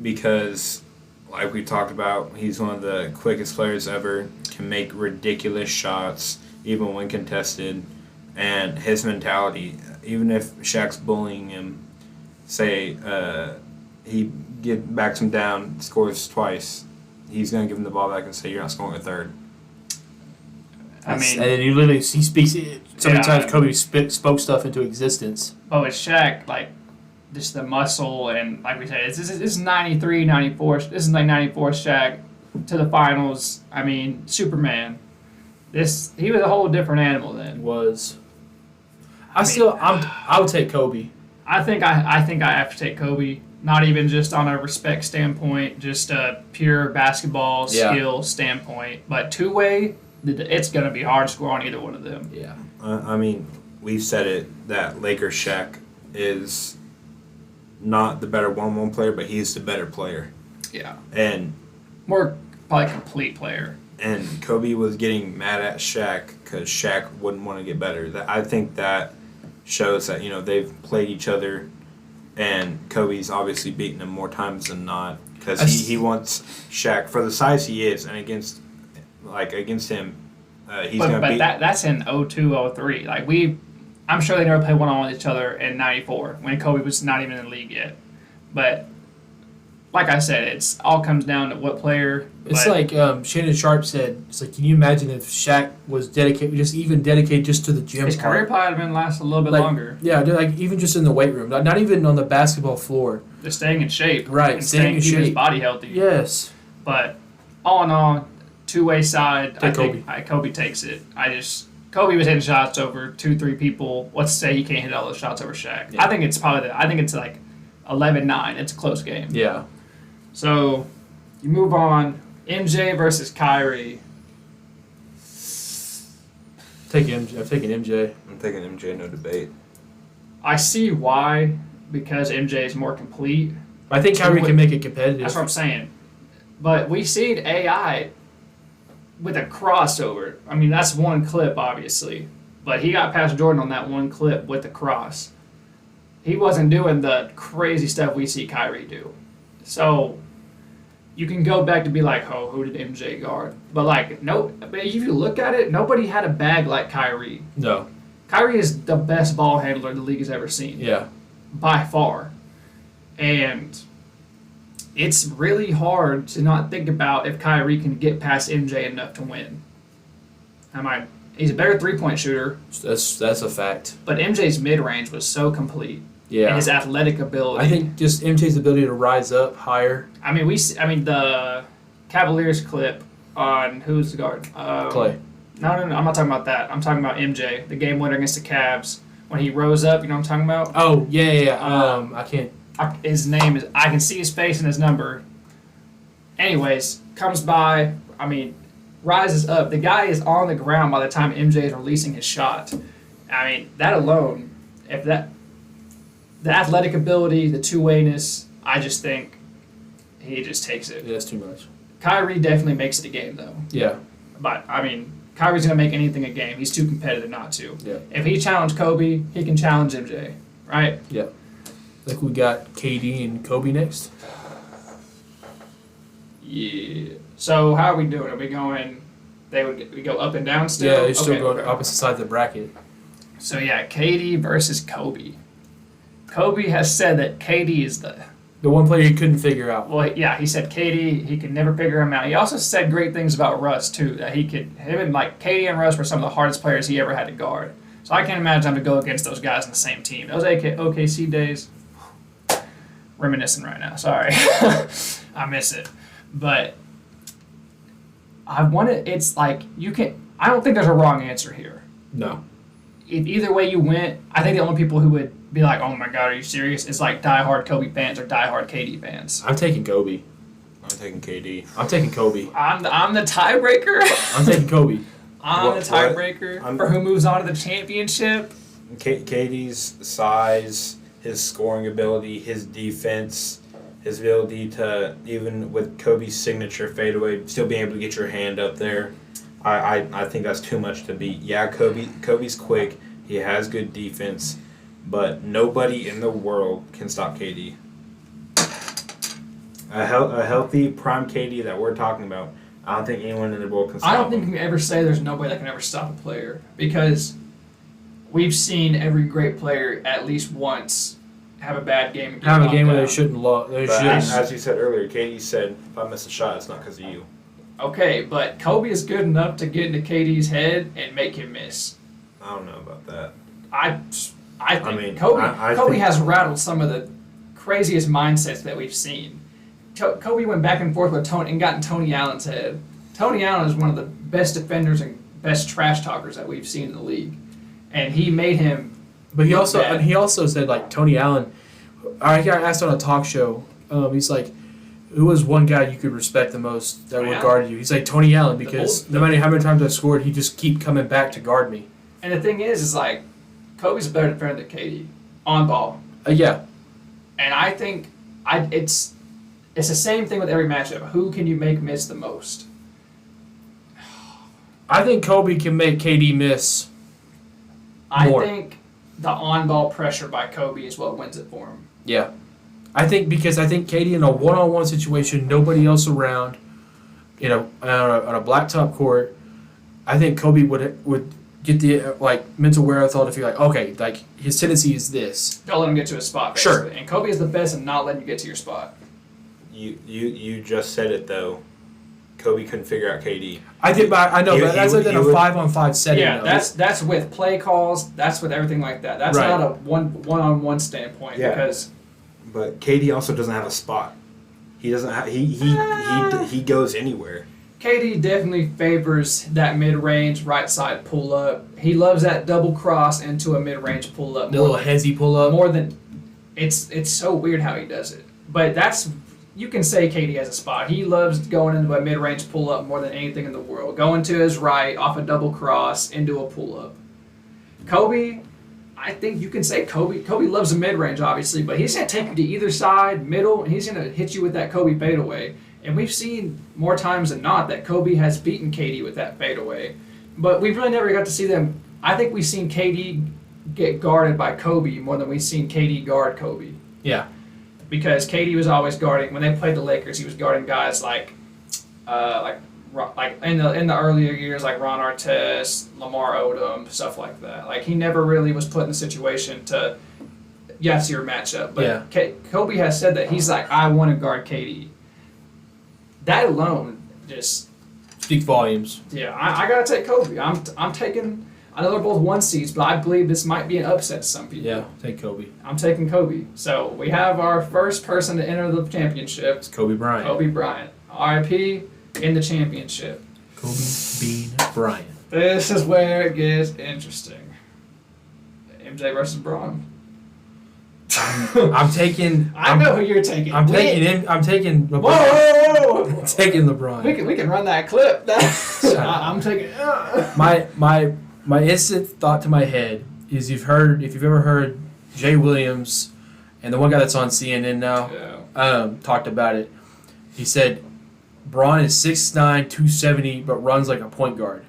because, like we talked about, he's one of the quickest players ever, can make ridiculous shots, even when contested, and his mentality, even if Shaq's bullying him, say he backs him down, scores twice, he's going to give him the ball back and say, you're not scoring a third. I mean, and he speaks so many times. Kobe spoke stuff into existence. But with Shaq, like, just the muscle and, like we said, this is 93, 94. This is like 94 Shaq to the finals. I mean, Superman. He was a whole different animal then. I would take Kobe. I think I have to take Kobe. Not even just on a respect standpoint, just a pure basketball skill standpoint, but two-way. It's going to be hard to score on either one of them. Yeah. I mean, we've said it that Lakers Shaq is not the better 1-1 player, but he's the better player. Yeah. And more probably complete player. And Kobe was getting mad at Shaq because Shaq wouldn't want to get better. I think that shows that they've played each other, and Kobe's obviously beaten him more times than not because he wants Shaq for the size he is, and against him, he's going to beat. But that's in 02, 03. Like I'm sure they never played one-on-one with each other in '94 when Kobe was not even in the league yet. But like I said, it's all comes down to what player. It's like Shannon Sharp said. It's like, can you imagine if Shaq was dedicated just to the gym? His career probably would have been last a little bit longer. Yeah, like even just in the weight room, not even on the basketball floor. Just staying in shape. Right, and staying in keeping shape. his body healthy. Yes. But all in all, two-way side, I Kobe. think Kobe takes it. Kobe was hitting shots over 2-3 people. Let's say he can't hit all those shots over Shaq. Yeah. I think it's like 11-9. It's a close game. Yeah. So you move on. MJ versus Kyrie. I'm taking MJ. I'm taking MJ, no debate. I see why, because MJ is more complete. I think Kyrie can make it competitive. That's what I'm saying. But we seen AI with a crossover. I mean, that's one clip, obviously. But he got past Jordan on that one clip with the cross. He wasn't doing the crazy stuff we see Kyrie do. So you can go back to be like, oh, who did MJ guard? But if you look at it, nobody had a bag like Kyrie. No. Kyrie is the best ball handler the league has ever seen. Yeah. By far. And it's really hard to not think about if Kyrie can get past MJ enough to win. He's a better three-point shooter. That's a fact. But MJ's mid-range was so complete. Yeah. And his athletic ability. I think just MJ's ability to rise up higher. The Cavaliers clip on who's the guard? Clay. No, I'm not talking about that. I'm talking about MJ, the game winner against the Cavs. When he rose up, you know what I'm talking about? Oh, yeah. I can't. His name is, I can see his face and his number. Anyways, comes by, rises up. The guy is on the ground by the time MJ is releasing his shot. That alone, the athletic ability, the two-wayness, I just think he just takes it. Yeah, that's too much. Kyrie definitely makes it a game, though. Yeah. But, Kyrie's going to make anything a game. He's too competitive not to. Yeah. If he challenged Kobe, he can challenge MJ, right? Yeah. I think we got KD and Kobe next. Yeah. So how are we doing? Are we going? We go up and down still. Yeah, they're still going opposite sides of the bracket. So yeah, KD versus Kobe. Kobe has said that KD is the one player he couldn't figure out. Well, yeah, he said KD. He could never figure him out. He also said great things about Russ too. That KD and Russ were some of the hardest players he ever had to guard. So I can't imagine having to go against those guys in the same team. Those OKC days. Reminiscing right now. Sorry, I miss it. But it's like you can. I don't think there's a wrong answer here. No. If either way you went, I think the only people who would be like, "Oh my God, are you serious?" It's like diehard Kobe fans or diehard KD fans. I'm taking Kobe. I'm taking KD. I'm taking Kobe. I'm the tiebreaker. I'm taking Kobe. I'm the tiebreaker for who moves on to the championship. KD's size, his scoring ability, his defense, his ability to, even with Kobe's signature fadeaway, still being able to get your hand up there. I think that's too much to beat. Yeah, Kobe's quick. He has good defense, but nobody in the world can stop KD. A healthy prime KD that we're talking about, I don't think anyone in the world can stop him. I don't think you can ever say there's nobody that can ever stop a player because we've seen every great player at least once have a bad game. And have a game where they shouldn't lose. As you said earlier, KD said, if I miss a shot, it's not because of you. Okay, but Kobe is good enough to get into KD's head and make him miss. I don't know about that. I think Kobe has rattled some of the craziest mindsets that we've seen. Kobe went back and forth with Tony and got in Tony Allen's head. Tony Allen is one of the best defenders and best trash talkers that we've seen in the league, and he made him. But he also said, like, Tony Allen. I got asked on a talk show. He's like, who was one guy you could respect the most that would guard you? He's like, Tony Allen, because no matter how many times I scored, he just keep coming back to guard me. And the thing is like, Kobe's a better defender than KD on ball. Yeah. And I think it's the same thing with every matchup. Who can you make miss the most? I think Kobe can make KD miss more. I think the on-ball pressure by Kobe is what wins it for him. Yeah. I think KD in a one-on-one situation, nobody else around, on a blacktop court, I think Kobe would get the mental wherewithal to feel like, okay, like his tendency is this. Don't let him get to his spot, basically. Sure. And Kobe is the best at not letting you get to your spot. You just said it though. Kobe couldn't figure out KD. I know, but that's like in a 5-on-5 setting. Yeah, though. that's with play calls. That's with everything like that. That's Right. not a one-on-one standpoint because. But KD also doesn't have a spot. He doesn't have. He goes anywhere. KD definitely favors that mid-range right side pull-up. He loves that double cross into a mid-range pull-up. The little headsy pull-up. More than it's so weird how he does it. But you can say KD has a spot. He loves going into a mid-range pull-up more than anything in the world. Going to his right off a double cross into a pull-up. Kobe, I think you can say Kobe loves a mid-range, obviously, but he's going to take you to either side, middle, and he's going to hit you with that Kobe fadeaway. And we've seen more times than not that Kobe has beaten KD with that fadeaway. But we've really never got to see them. I think we've seen KD get guarded by Kobe more than we've seen KD guard Kobe. Yeah. Because KD was always guarding, when they played the Lakers, he was guarding guys like in the earlier years, like Ron Artest, Lamar Odom, stuff like that. Like, he never really was put in the situation to, yes, your matchup. But yeah. Kobe has said that he's like, I want to guard KD. That alone just speaks volumes. Yeah, I got to take Kobe. I'm taking, I know they're both 1 seeds, but I believe this might be an upset to some people. Yeah, take Kobe. I'm taking Kobe. So we have our first person to enter the championship. It's Kobe Bryant. Kobe Bryant. RIP in the championship. Kobe Bean Bryant. This is where it gets interesting. MJ versus Braun. I'm taking. I know who you're taking. I'm taking LeBron. Whoa! I'm taking LeBron. We can run that clip. I'm taking. My instant thought to my head is if you've ever heard Jay Williams, and the one guy that's on CNN now, talked about it. He said, Braun is 6'9", 270, but runs like a point guard.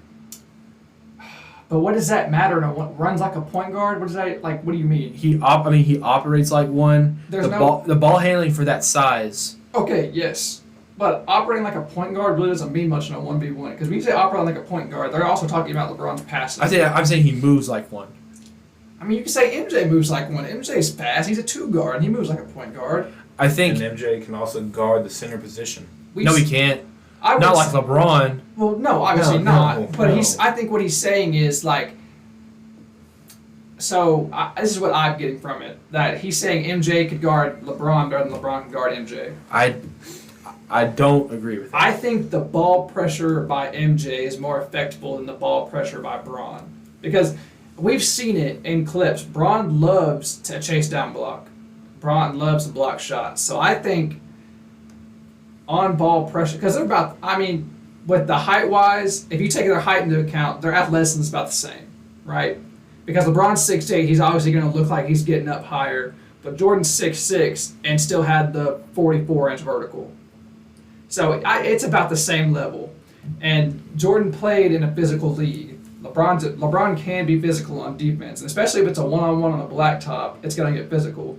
But what does that matter? Runs like a point guard? What does that like? What do you mean? He operates like one. The ball handling for that size. Okay, yes. But operating like a point guard really doesn't mean much in a 1v1. Because when you say operating like a point guard, they're also talking about LeBron's passing. I'm saying he moves like one. I mean, you can say MJ moves like one. MJ's fast. He's a 2 guard, and he moves like a point guard. I think. And MJ can also guard the center position. No, he can't. Not like LeBron. Well, no, obviously not. No, but I think what he's saying is like. So this is what I'm getting from it: that he's saying MJ could guard LeBron better than LeBron could guard MJ. I don't agree with that. I think the ball pressure by MJ is more effective than the ball pressure by Braun. Because we've seen it in clips. Braun loves to chase down block. Braun loves to block shots. So I think on ball pressure, because they're about, I mean, with the height-wise, if you take their height into account, their athleticism is about the same, right? Because LeBron's 6'8", he's obviously going to look like he's getting up higher. But Jordan's 6'6", and still had the 44-inch vertical. So it's about the same level. And Jordan played in a physical league. LeBron can be physical on defense, and especially if it's a one-on-one on a blacktop, it's going to get physical.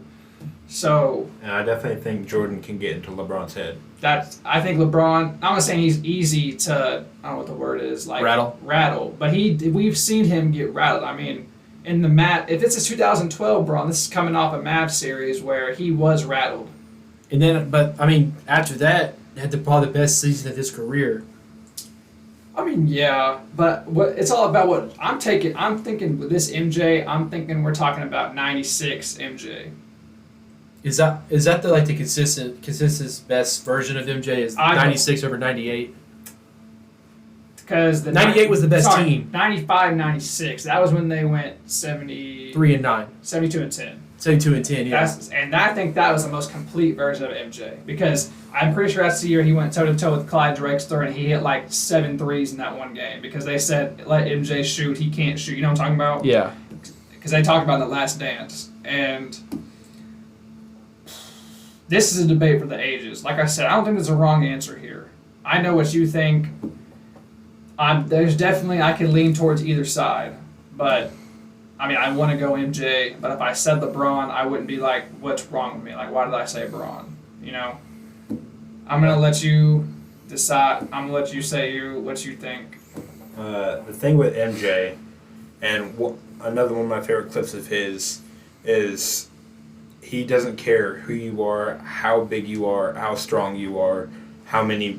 So. And I definitely think Jordan can get into LeBron's head. I think LeBron. I'm not saying he's easy to. I don't know what the word is. Like rattle. But we've seen him get rattled. I mean, in the if this is 2012, Braun, this is coming off a Mavs series where he was rattled. And then, but I mean, after that, had probably the best season of his career. I mean, yeah, but it's all about what I'm taking. I'm thinking with this MJ. I'm thinking we're talking about 96 MJ. Is that the consistent best version of MJ is 96 over 98? Because the 98 was the best team. 95, 96. That was when they went 73 and 9, 72 and 10. 72 and 10. Yeah. And I think that was the most complete version of MJ because I'm pretty sure that's the year he went toe to toe with Clyde Drexler and he hit like 7 threes in that one game because they said let MJ shoot, he can't shoot. You know what I'm talking about? Yeah. Because they talked about The Last Dance and. This is a debate for the ages. Like I said, I don't think there's a wrong answer here. I know what you think. There's definitely, I can lean towards either side. But, I mean, I want to go MJ. But if I said LeBron, I wouldn't be like, what's wrong with me? Like, why did I say Braun? You know? I'm going to let you decide. I'm going to let you say what you think. The thing with MJ, and another one of my favorite clips of his is he doesn't care who you are, how big you are, how strong you are, how many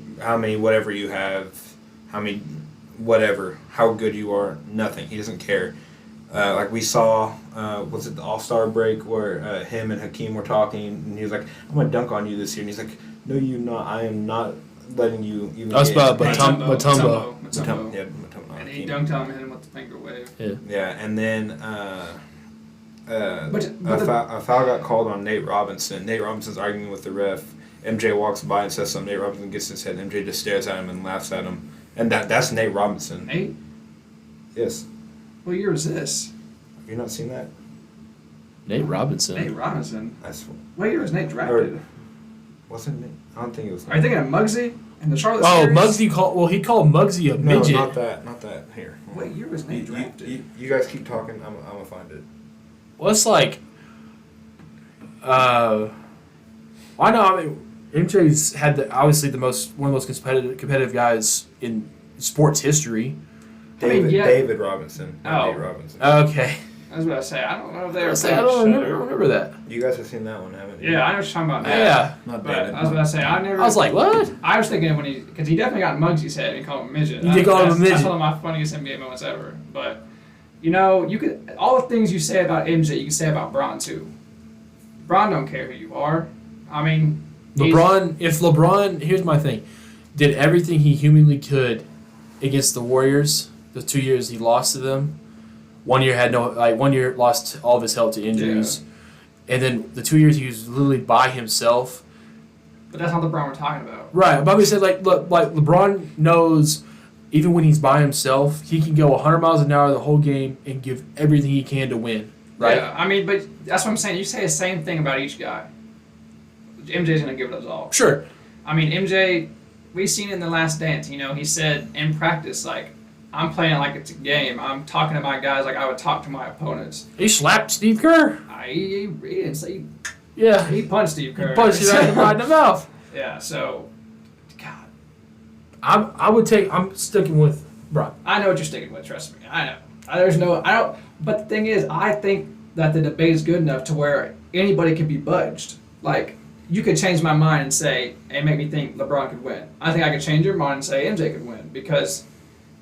whatever you have, how many whatever, how good you are, nothing. He doesn't care. Like we saw, was it the All-Star break where him and Hakeem were talking, and he was like, "I'm gonna dunk on you this year," and he's like, "No, you not. I am not letting you even." That's about Mutombo. Yeah, Mutombo. And he dunked on him with the finger wave. Yeah, and then But a foul got called on Nate Robinson. Nate Robinson's arguing with the ref. MJ walks by and says something. Nate Robinson gets his head. MJ just stares at him and laughs at him. And that's Nate Robinson. Nate? Yes. What year is this? Have you not seen that? Nate Robinson. Nate Robinson. That's What year was Nate drafted? wasn't Nate? I don't think it was. Are you thinking of Muggsy and the Charlotte Oh, series? Muggsy called. Well, he called Muggsy a No, midget. not that. Not that. Here. What year was Nate drafted? You guys keep talking. I'm gonna find it. Well, it's like, I know. I mean, MJ's had obviously one of the most competitive guys in sports history. David Robinson. Not Oh. Nate Robinson. Okay. I was about to say, I don't know if they I were don't remember that. You guys have seen that one, haven't you? Yeah, I know what you're talking about now. Yeah. Not But David. I was about to say, I was like, what? I was thinking when because he definitely got Muggsy's head and he called him a midget. He did call him a That's midget. one of my funniest NBA moments ever. But, you could, all the things you say about MJ, you can say about Bron too. Bron don't care who you are. I mean, If LeBron, here's my thing, did everything he humanly could against the Warriors, the 2 years he lost to them, 1 year lost all of his health to injuries, and then the 2 years he was literally by himself. But that's not the Bron we're talking about. Right, Bobby said like LeBron knows even when he's by himself, he can go 100 miles an hour the whole game and give everything he can to win. Right. Yeah, I mean, but that's what I'm saying. You say the same thing about each guy. MJ's gonna give it us all. Sure. I mean, MJ, we've seen it in The Last Dance. He said in practice, like, I'm playing it like it's a game. I'm talking to my guys like I would talk to my opponents. He slapped Steve Kerr. He didn't say. Yeah. He punched Steve Kerr. He punched him right in the mouth. Yeah. So, God, I'm sticking with Bron. I know what you're sticking with. Trust me. I know. I don't. But the thing is, I think that the debate is good enough to where anybody can be budged. Like, you could change my mind and say, and make me think LeBron could win. I think I could change your mind and say MJ could win because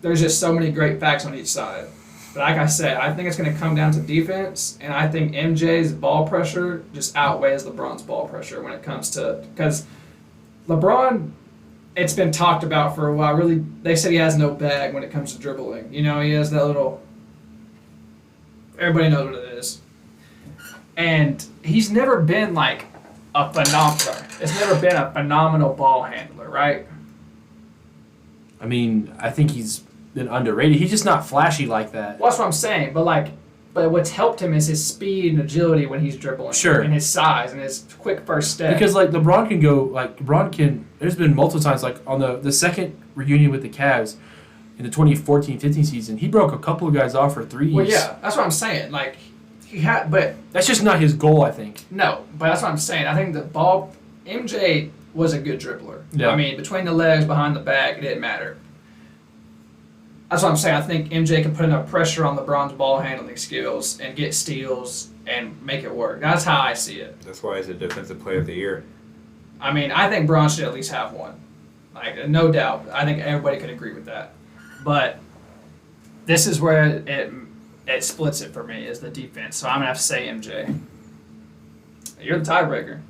there's just so many great facts on each side. But like I said, I think it's going to come down to defense, and I think MJ's ball pressure just outweighs LeBron's ball pressure when it comes to, because LeBron, it's been talked about for a while. Really, they said he has no bag when it comes to dribbling. He has that little. Everybody knows what it is, and he's never been like a phenomenal. It's never been a phenomenal ball handler, right? I mean, I think he's been underrated. He's just not flashy like that. Well, that's what I'm saying. But what's helped him is his speed and agility when he's dribbling. Sure. And his size and his quick first step. Because LeBron can go, there's been multiple times, like on the second reunion with the Cavs in the 2014-15 season, he broke a couple of guys off for threes. Well, yeah, that's what I'm saying. Like, but that's just not his goal, I think. no, but that's what I'm saying. I think MJ was a good dribbler. Yeah. I mean, between the legs, behind the back, it didn't matter. That's what I'm saying. I think MJ can put enough pressure on LeBron's ball handling skills and get steals and make it work. That's how I see it. That's why he's a defensive player of the year. I mean, I think Bron should at least have one. Like, no doubt. I think everybody could agree with that. But this is where it splits it for me, is the defense. So I'm going to have to say MJ. You're the tiebreaker.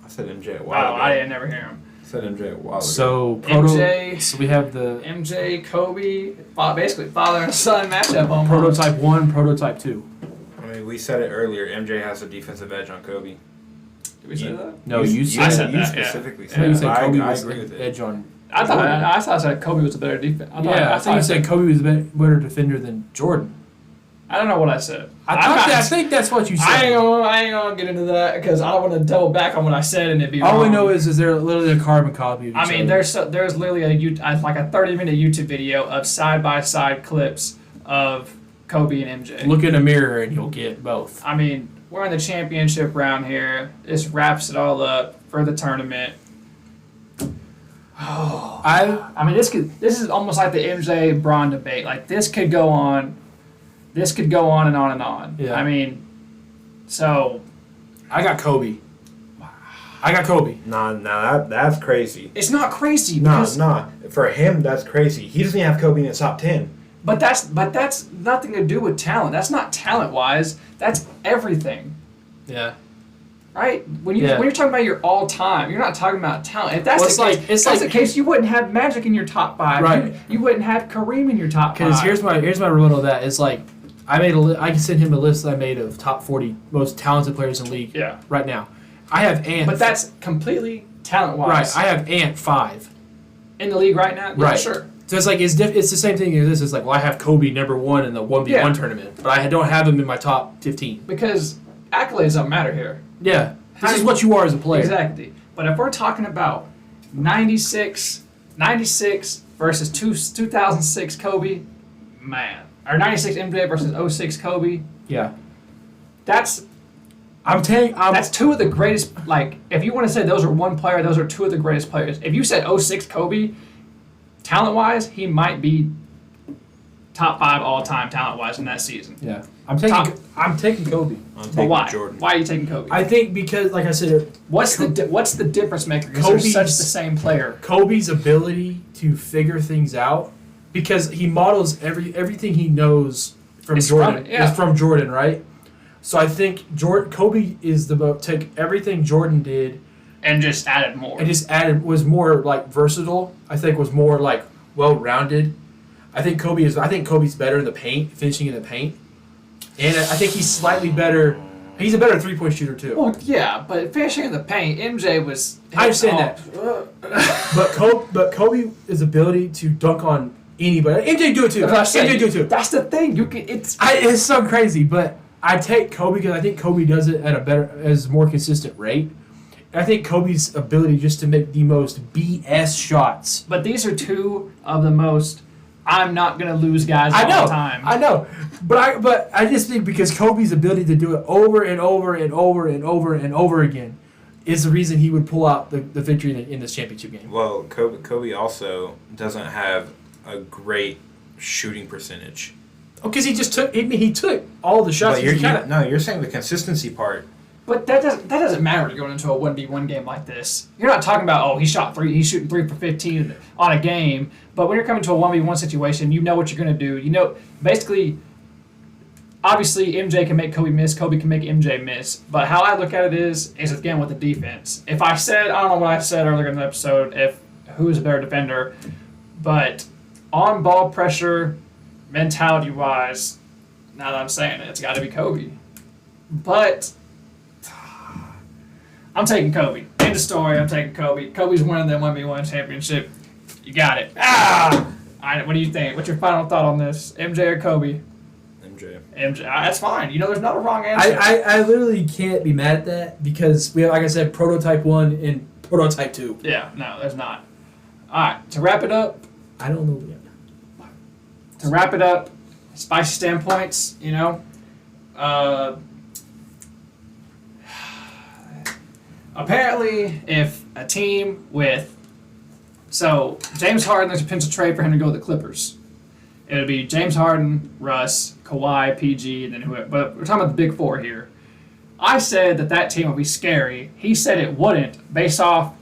I said MJ a while Wow, ago. I didn't never hear him. I said MJ a while ago. So MJ we have the MJ, Kobe, basically father and son matchup on prototype 1, prototype 2. I mean, we said it earlier. MJ has a defensive edge on Kobe. Did we say that? No, you I said said you that, yeah. specifically I said thought you that. said Kobe I was agree with the it. edge on. I thought I said Kobe was a better defense. I thought you said Kobe was a better defender than Jordan. I don't know what I said. I think that's what you said. I ain't gonna get into that because I don't want to double back on what I said and it be wrong. All we know is they're literally a carbon copy of each other. there's literally like a 30-minute YouTube video of side-by-side clips of Kobe and MJ. Look in a mirror and you'll get both. I mean, we're in the championship round here. This wraps it all up for the tournament. I mean, this is almost like the MJ Bron debate. Like, this could go on and on and on. Yeah. I mean, so I got Kobe. I got Kobe. That's crazy. It's not crazy. For him, that's crazy. He doesn't even have Kobe in the top 10. But that's nothing to do with talent. That's not talent-wise. That's everything. Yeah. Right? When you're talking about your all-time, you're not talking about talent. If that's the case, you wouldn't have Magic in your top 5. Right. You wouldn't have Kareem in your top 5. Because here's my rebuttal to that. It's like I can send him a list that I made of top 40 most talented players in the league. Yeah. Right now, I have Ant. But that's completely talent-wise. Right. I have Ant 5 in the league right now. Yeah, right. Sure. So it's like it's the same thing as this. It's like, well, I have Kobe number 1 in the 1v1 tournament, but I don't have him in my top 15 because accolades don't matter here. Yeah. This is what you are as a player. Exactly. But if we're talking about 96 versus 2006 Kobe, man. Or 96 MJ versus 06 Kobe. Yeah. That's two of the greatest, like, if you want to say those are one player, those are two of the greatest players. If you said 06 Kobe, talent-wise, he might be top 5 all-time talent-wise in that season. Yeah. I'm taking Kobe. But why? Jordan. Why are you taking Kobe? I think because, like I said, what's the difference maker? Because they're such the same player. Kobe's ability to figure things out, because he models everything he knows from Jordan. Is from Jordan, right? So I think Kobe is take everything Jordan did and just added more. And was more like versatile. I think was more like well-rounded. I think Kobe's better in the paint, finishing in the paint. And I think he's slightly better. He's a better three-point shooter too. Well, yeah, but finishing in the paint, MJ was. I understand that. but Kobe's ability to dunk on anybody. MJ do it too. MJ do it too. That's the thing. It's so crazy, but I take Kobe because I think Kobe does it at a more consistent rate. I think Kobe's ability just to make the most BS shots. But these are two of the most. I'm not gonna lose guys all the time. I know, but I just think because Kobe's ability to do it over and over and over and over and over again is the reason he would pull out the victory in this championship game. Well, Kobe also doesn't have a great shooting percentage. Oh, because he took all the shots. But you're saying the consistency part. But that doesn't matter when you're going into a 1v1 game like this. You're not talking about, he's shooting 3 for 15 on a game. But when you're coming to a 1v1 situation, you know what you're going to do. You know, basically, obviously, MJ can make Kobe miss. Kobe can make MJ miss. But how I look at it is again, with the defense. If I said, I don't know what I said earlier in the episode, who is a better defender. But on ball pressure, mentality-wise, now that I'm saying it, it's got to be Kobe. But I'm taking Kobe. End of story, I'm taking Kobe. Kobe's winning the 1v1 championship. You got it. What do you think? What's your final thought on this? MJ or Kobe? MJ. That's fine. There's not a wrong answer. I literally can't be mad at that because we have, like I said, prototype 1 and prototype 2. Yeah, no, there's not. All right, to wrap it up. I don't know yet. To wrap it up, spicy standpoints, apparently, if a team James Harden, there's a potential trade for him to go to the Clippers. It would be James Harden, Russ, Kawhi, PG, and then whoever. But we're talking about the big four here. I said that team would be scary. He said it wouldn't, based off.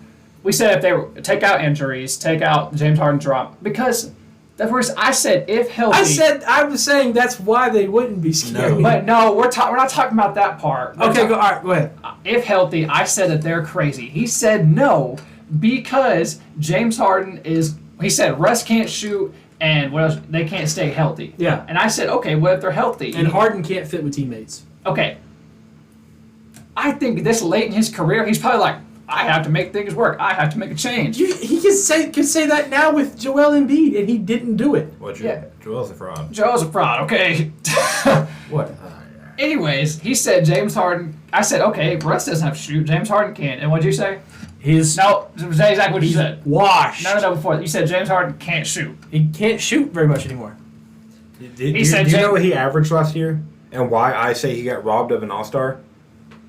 We said if they were take out injuries, take out James Harden drop, because the first I said if healthy. I was saying that's why they wouldn't be scary. No. But no, we're not talking about that part. Okay, all right, go ahead. If healthy, I said that they're crazy. He said no because James Harden is. He said Russ can't shoot and what else? They can't stay healthy. Yeah. And I said okay, what if they're healthy? And Harden can't fit with teammates. Okay. I think this late in his career, he's probably like, I have to make things work. I have to make a change. He can say that now with Joel Embiid, and he didn't do it. Joel's a fraud. Joel's a fraud, okay. What? Anyways, he said James Harden. I said, okay, Russ doesn't have to shoot. James Harden can. And what'd you say? No, say exactly what you said. Washed. No, before. You said James Harden can't shoot. He can't shoot very much anymore. Do you know what he averaged last year? And why I say he got robbed of an All-Star?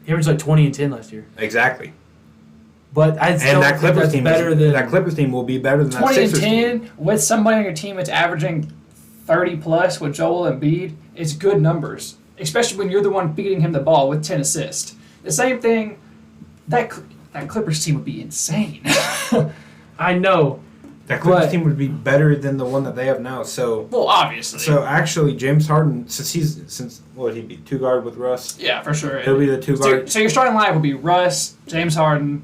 He averaged like 20 and 10 last year. Exactly. But I'd still that Clippers team better than that Clippers team will be better than that 20 and Sixers 10 team. with somebody on your team that's averaging 30 plus with Joel Embiid. It's good numbers, especially when you're the one feeding him the ball with 10 assists. The same thing. That Clippers team would be insane. I know. That Clippers team would be better than the one that they have now. So well, obviously. So actually, James Harden, since what would he be 2-guard with Russ? Yeah, for sure. He'll be the 2-guard. So your starting lineup would be Russ, James Harden,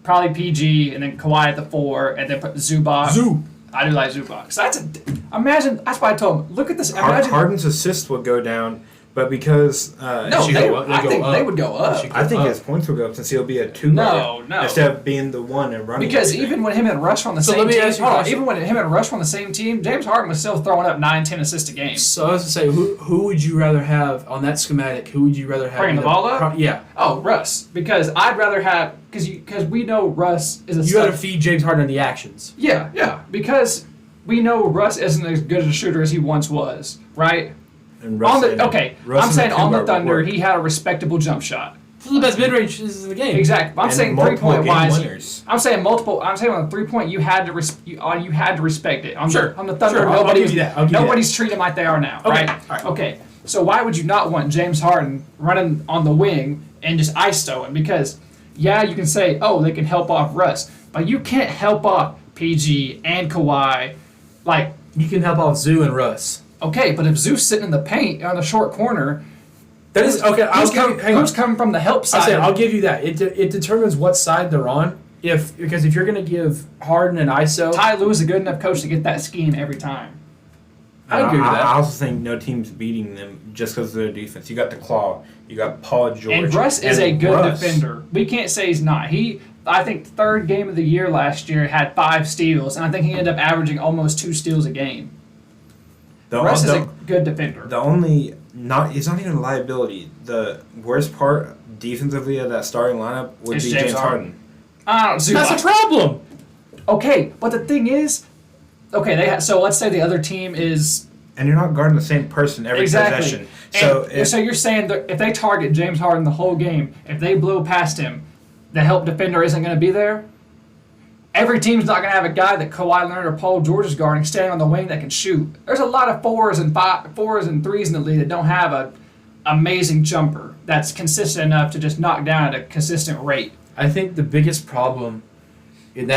probably PG, and then Kawhi at the 4, and then put Zubac. I do like Zubac. So imagine. That's why I told him. Look at this. Imagine Harden's assist would go down. But because I think they would go up. I think his points will go up since he'll be a 2-guard. No. Instead of being the one and running. Because even when him and Russ were on the same team, even when him and Russ were on the same team, James Harden was still throwing up 9-10 assists a game. So I was to say, who would you rather have on that schematic? Who would you rather have bringing the ball up? Yeah. Oh, Russ. Because I'd rather have because we know Russ is a. You got to feed James Harden the actions. Yeah. Because we know Russ isn't as good a shooter as he once was, right? And Russ I'm saying on the Thunder, he had a respectable jump shot. This is the best mid-range in the game. Exactly. I'm saying 3-point wise. I'm saying on the 3-point, you had to respect it. On the Thunder, nobody's treating them like they are now, right? Right. Okay. So why would you not want James Harden running on the wing and just ISO him? Because yeah, you can say, oh, they can help off Russ, but you can't help off PG and Kawhi. Like you can help off Zoo and Russ. Okay, but if Zoo's sitting in the paint on the short corner, that is okay. Who's coming from the help side? I'll give you that. It determines what side they're on. Because if you're going to give Harden and ISO, Ty Lue is a good enough coach to get that scheme every time. I agree with that. I also think no team's beating them just because of their defense. You got the Claw, you got Paul George, and Russ is a good defender. We can't say he's not. I think third game of the year last year had 5 steals, and I think he ended up averaging almost 2 steals a game. Russ is a good defender. It's not even a liability. The worst part defensively of that starting lineup would be James Harden. That's a problem. Okay, but the thing is, so let's say the other team is. And you're not guarding the same person every possession. So you're saying that if they target James Harden the whole game, if they blow past him, the help defender isn't going to be there? Every team's not going to have a guy that Kawhi Leonard or Paul George is guarding standing on the wing that can shoot. There's a lot of 4s and 3s in the league that don't have an amazing jumper that's consistent enough to just knock down at a consistent rate. I think the biggest problem with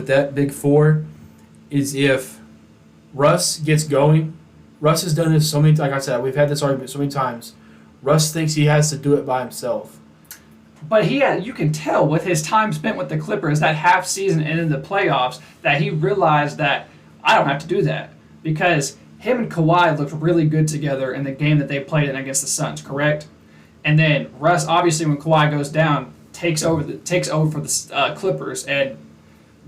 that big 4 is if Russ gets going. Russ has done this so many times. Like I said, we've had this argument so many times. Russ thinks he has to do it by himself. But you can tell with his time spent with the Clippers, that half season and in the playoffs, that he realized that I don't have to do that. Because him and Kawhi looked really good together in the game that they played in against the Suns, correct? And then Russ, obviously, when Kawhi goes down, takes over for the Clippers. And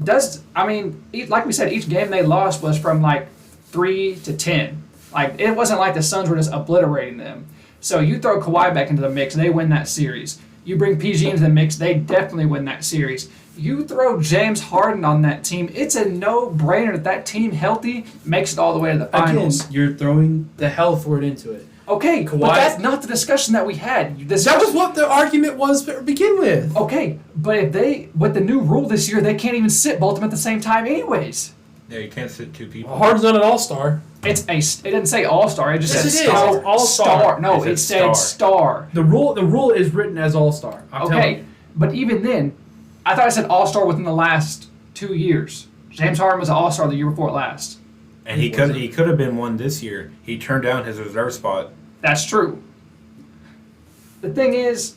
like we said, each game they lost was from like 3-10. Like, it wasn't like the Suns were just obliterating them. So you throw Kawhi back into the mix, they win that series. You bring PG into the mix, they definitely win that series. You throw James Harden on that team, it's a no-brainer that team healthy makes it all the way to the finals. Again, you're throwing the health word into it. Okay, Kawhi, but that's not the discussion that we had. That was what the argument was to begin with. Okay, but with the new rule this year, they can't even sit both of them at the same time anyways. Yeah, you can't sit 2 people. Harden's not an all-star. It didn't say all-star. It just said star. All-star. No, it said star. The rule is written as all-star. Okay, but even then, I thought I said all-star within the last 2 years. James Harden was an all-star the year before last. And he could have been one this year. He turned down his reserve spot. That's true. The thing is,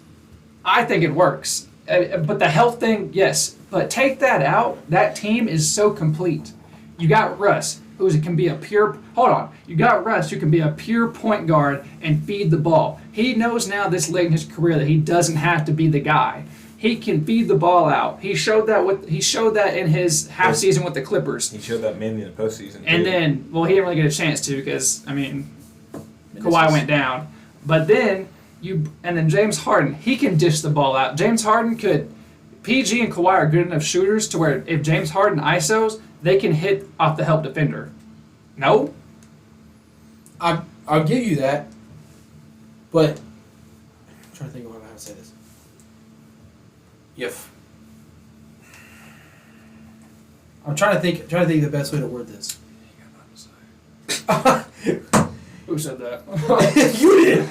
I think it works. But the health thing, yes. But take that out, that team is so complete. You got Russ, who can be a pure... Hold on. You got Russ, who can be a pure point guard and feed the ball. He knows now this late in his career that he doesn't have to be the guy. He can feed the ball out. He showed that in his half season with the Clippers. He showed that mainly in the postseason. And then, he didn't really get a chance to because, Kawhi went down. But then, James Harden, he can dish the ball out. James Harden could... PG and Kawhi are good enough shooters to where if James Harden ISOs, they can hit off the help defender. No? I'll give you that. But I'm trying to think of how to say this. I'm trying to think the best way to word this. Who said that? You did.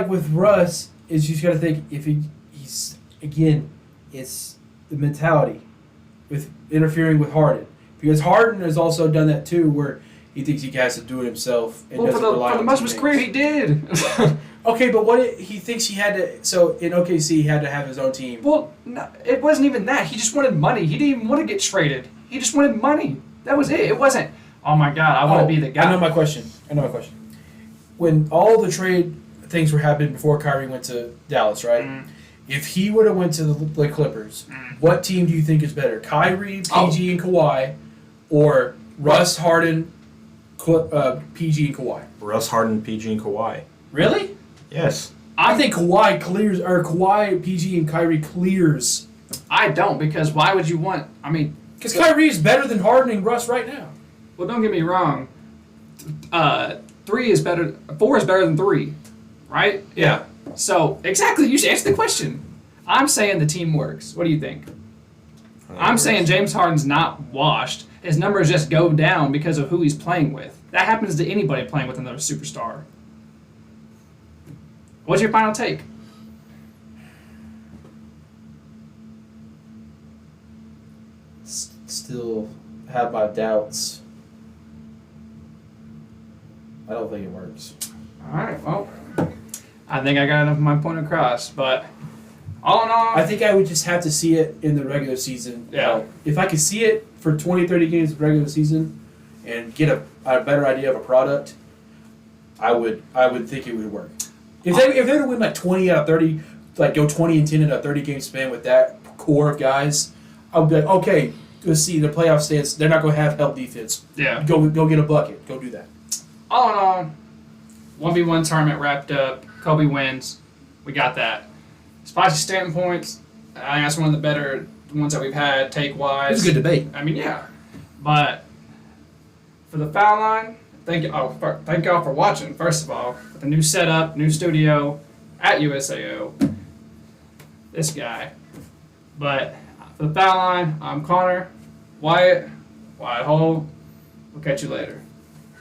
With Russ, is you just got to think if he's again, it's the mentality with interfering with Harden, because Harden has also done that too, where he thinks he has to do it himself and doesn't rely on for the most of his career, he did. Okay, but he thinks he had to. So in OKC, he had to have his own team. Well, no, it wasn't even that. He just wanted money. He didn't even want to get traded. He just wanted money. That was it. It wasn't, oh my God, I want to be the guy. I know my question. When all the trade things were happening before Kyrie went to Dallas, right? Mm. If he would have went to the Clippers, what team do you think is better? Kyrie, PG, and Kawhi, or Russ, Harden, PG, and Kawhi? Russ, Harden, PG, and Kawhi. Really? Yes. I think Kawhi, PG, and Kyrie clears. I don't, because why would you want? I mean, because Kyrie is better than Harden and Russ right now. Well, don't get me wrong. 4 is better than 3, right? Yeah. So exactly, you should answer the question. I'm saying the team works. What do you think? I'm saying James Harden's not washed. His numbers just go down because of who he's playing with. That happens to anybody playing with another superstar. What's your final take? Still have my doubts. I don't think it works. All right, well, I think I got enough of my point across, but all in all, I think I would just have to see it in the regular season. Yeah. If I could see it for 20, 30 games of regular season and get a better idea of a product, I would think it would work. If they were to win like 20 out of 30, like go 20 and 10 in a 30 game span with that core of guys, I would be like, okay, let's see the playoff stance. They're not going to have help defense. yeah. Go get a bucket. Go do that. All in all, 1v1 tournament wrapped up. Kobe wins. We got that. Spicy standpoints, I think that's one of the better ones that we've had, take-wise. It was a good debate. I mean, yeah. But for the foul line, thank y'all for watching, first of all. With the new setup, new studio at USAO. This guy. But for the foul line, I'm Connor, Wyatt Hole. We'll catch you later.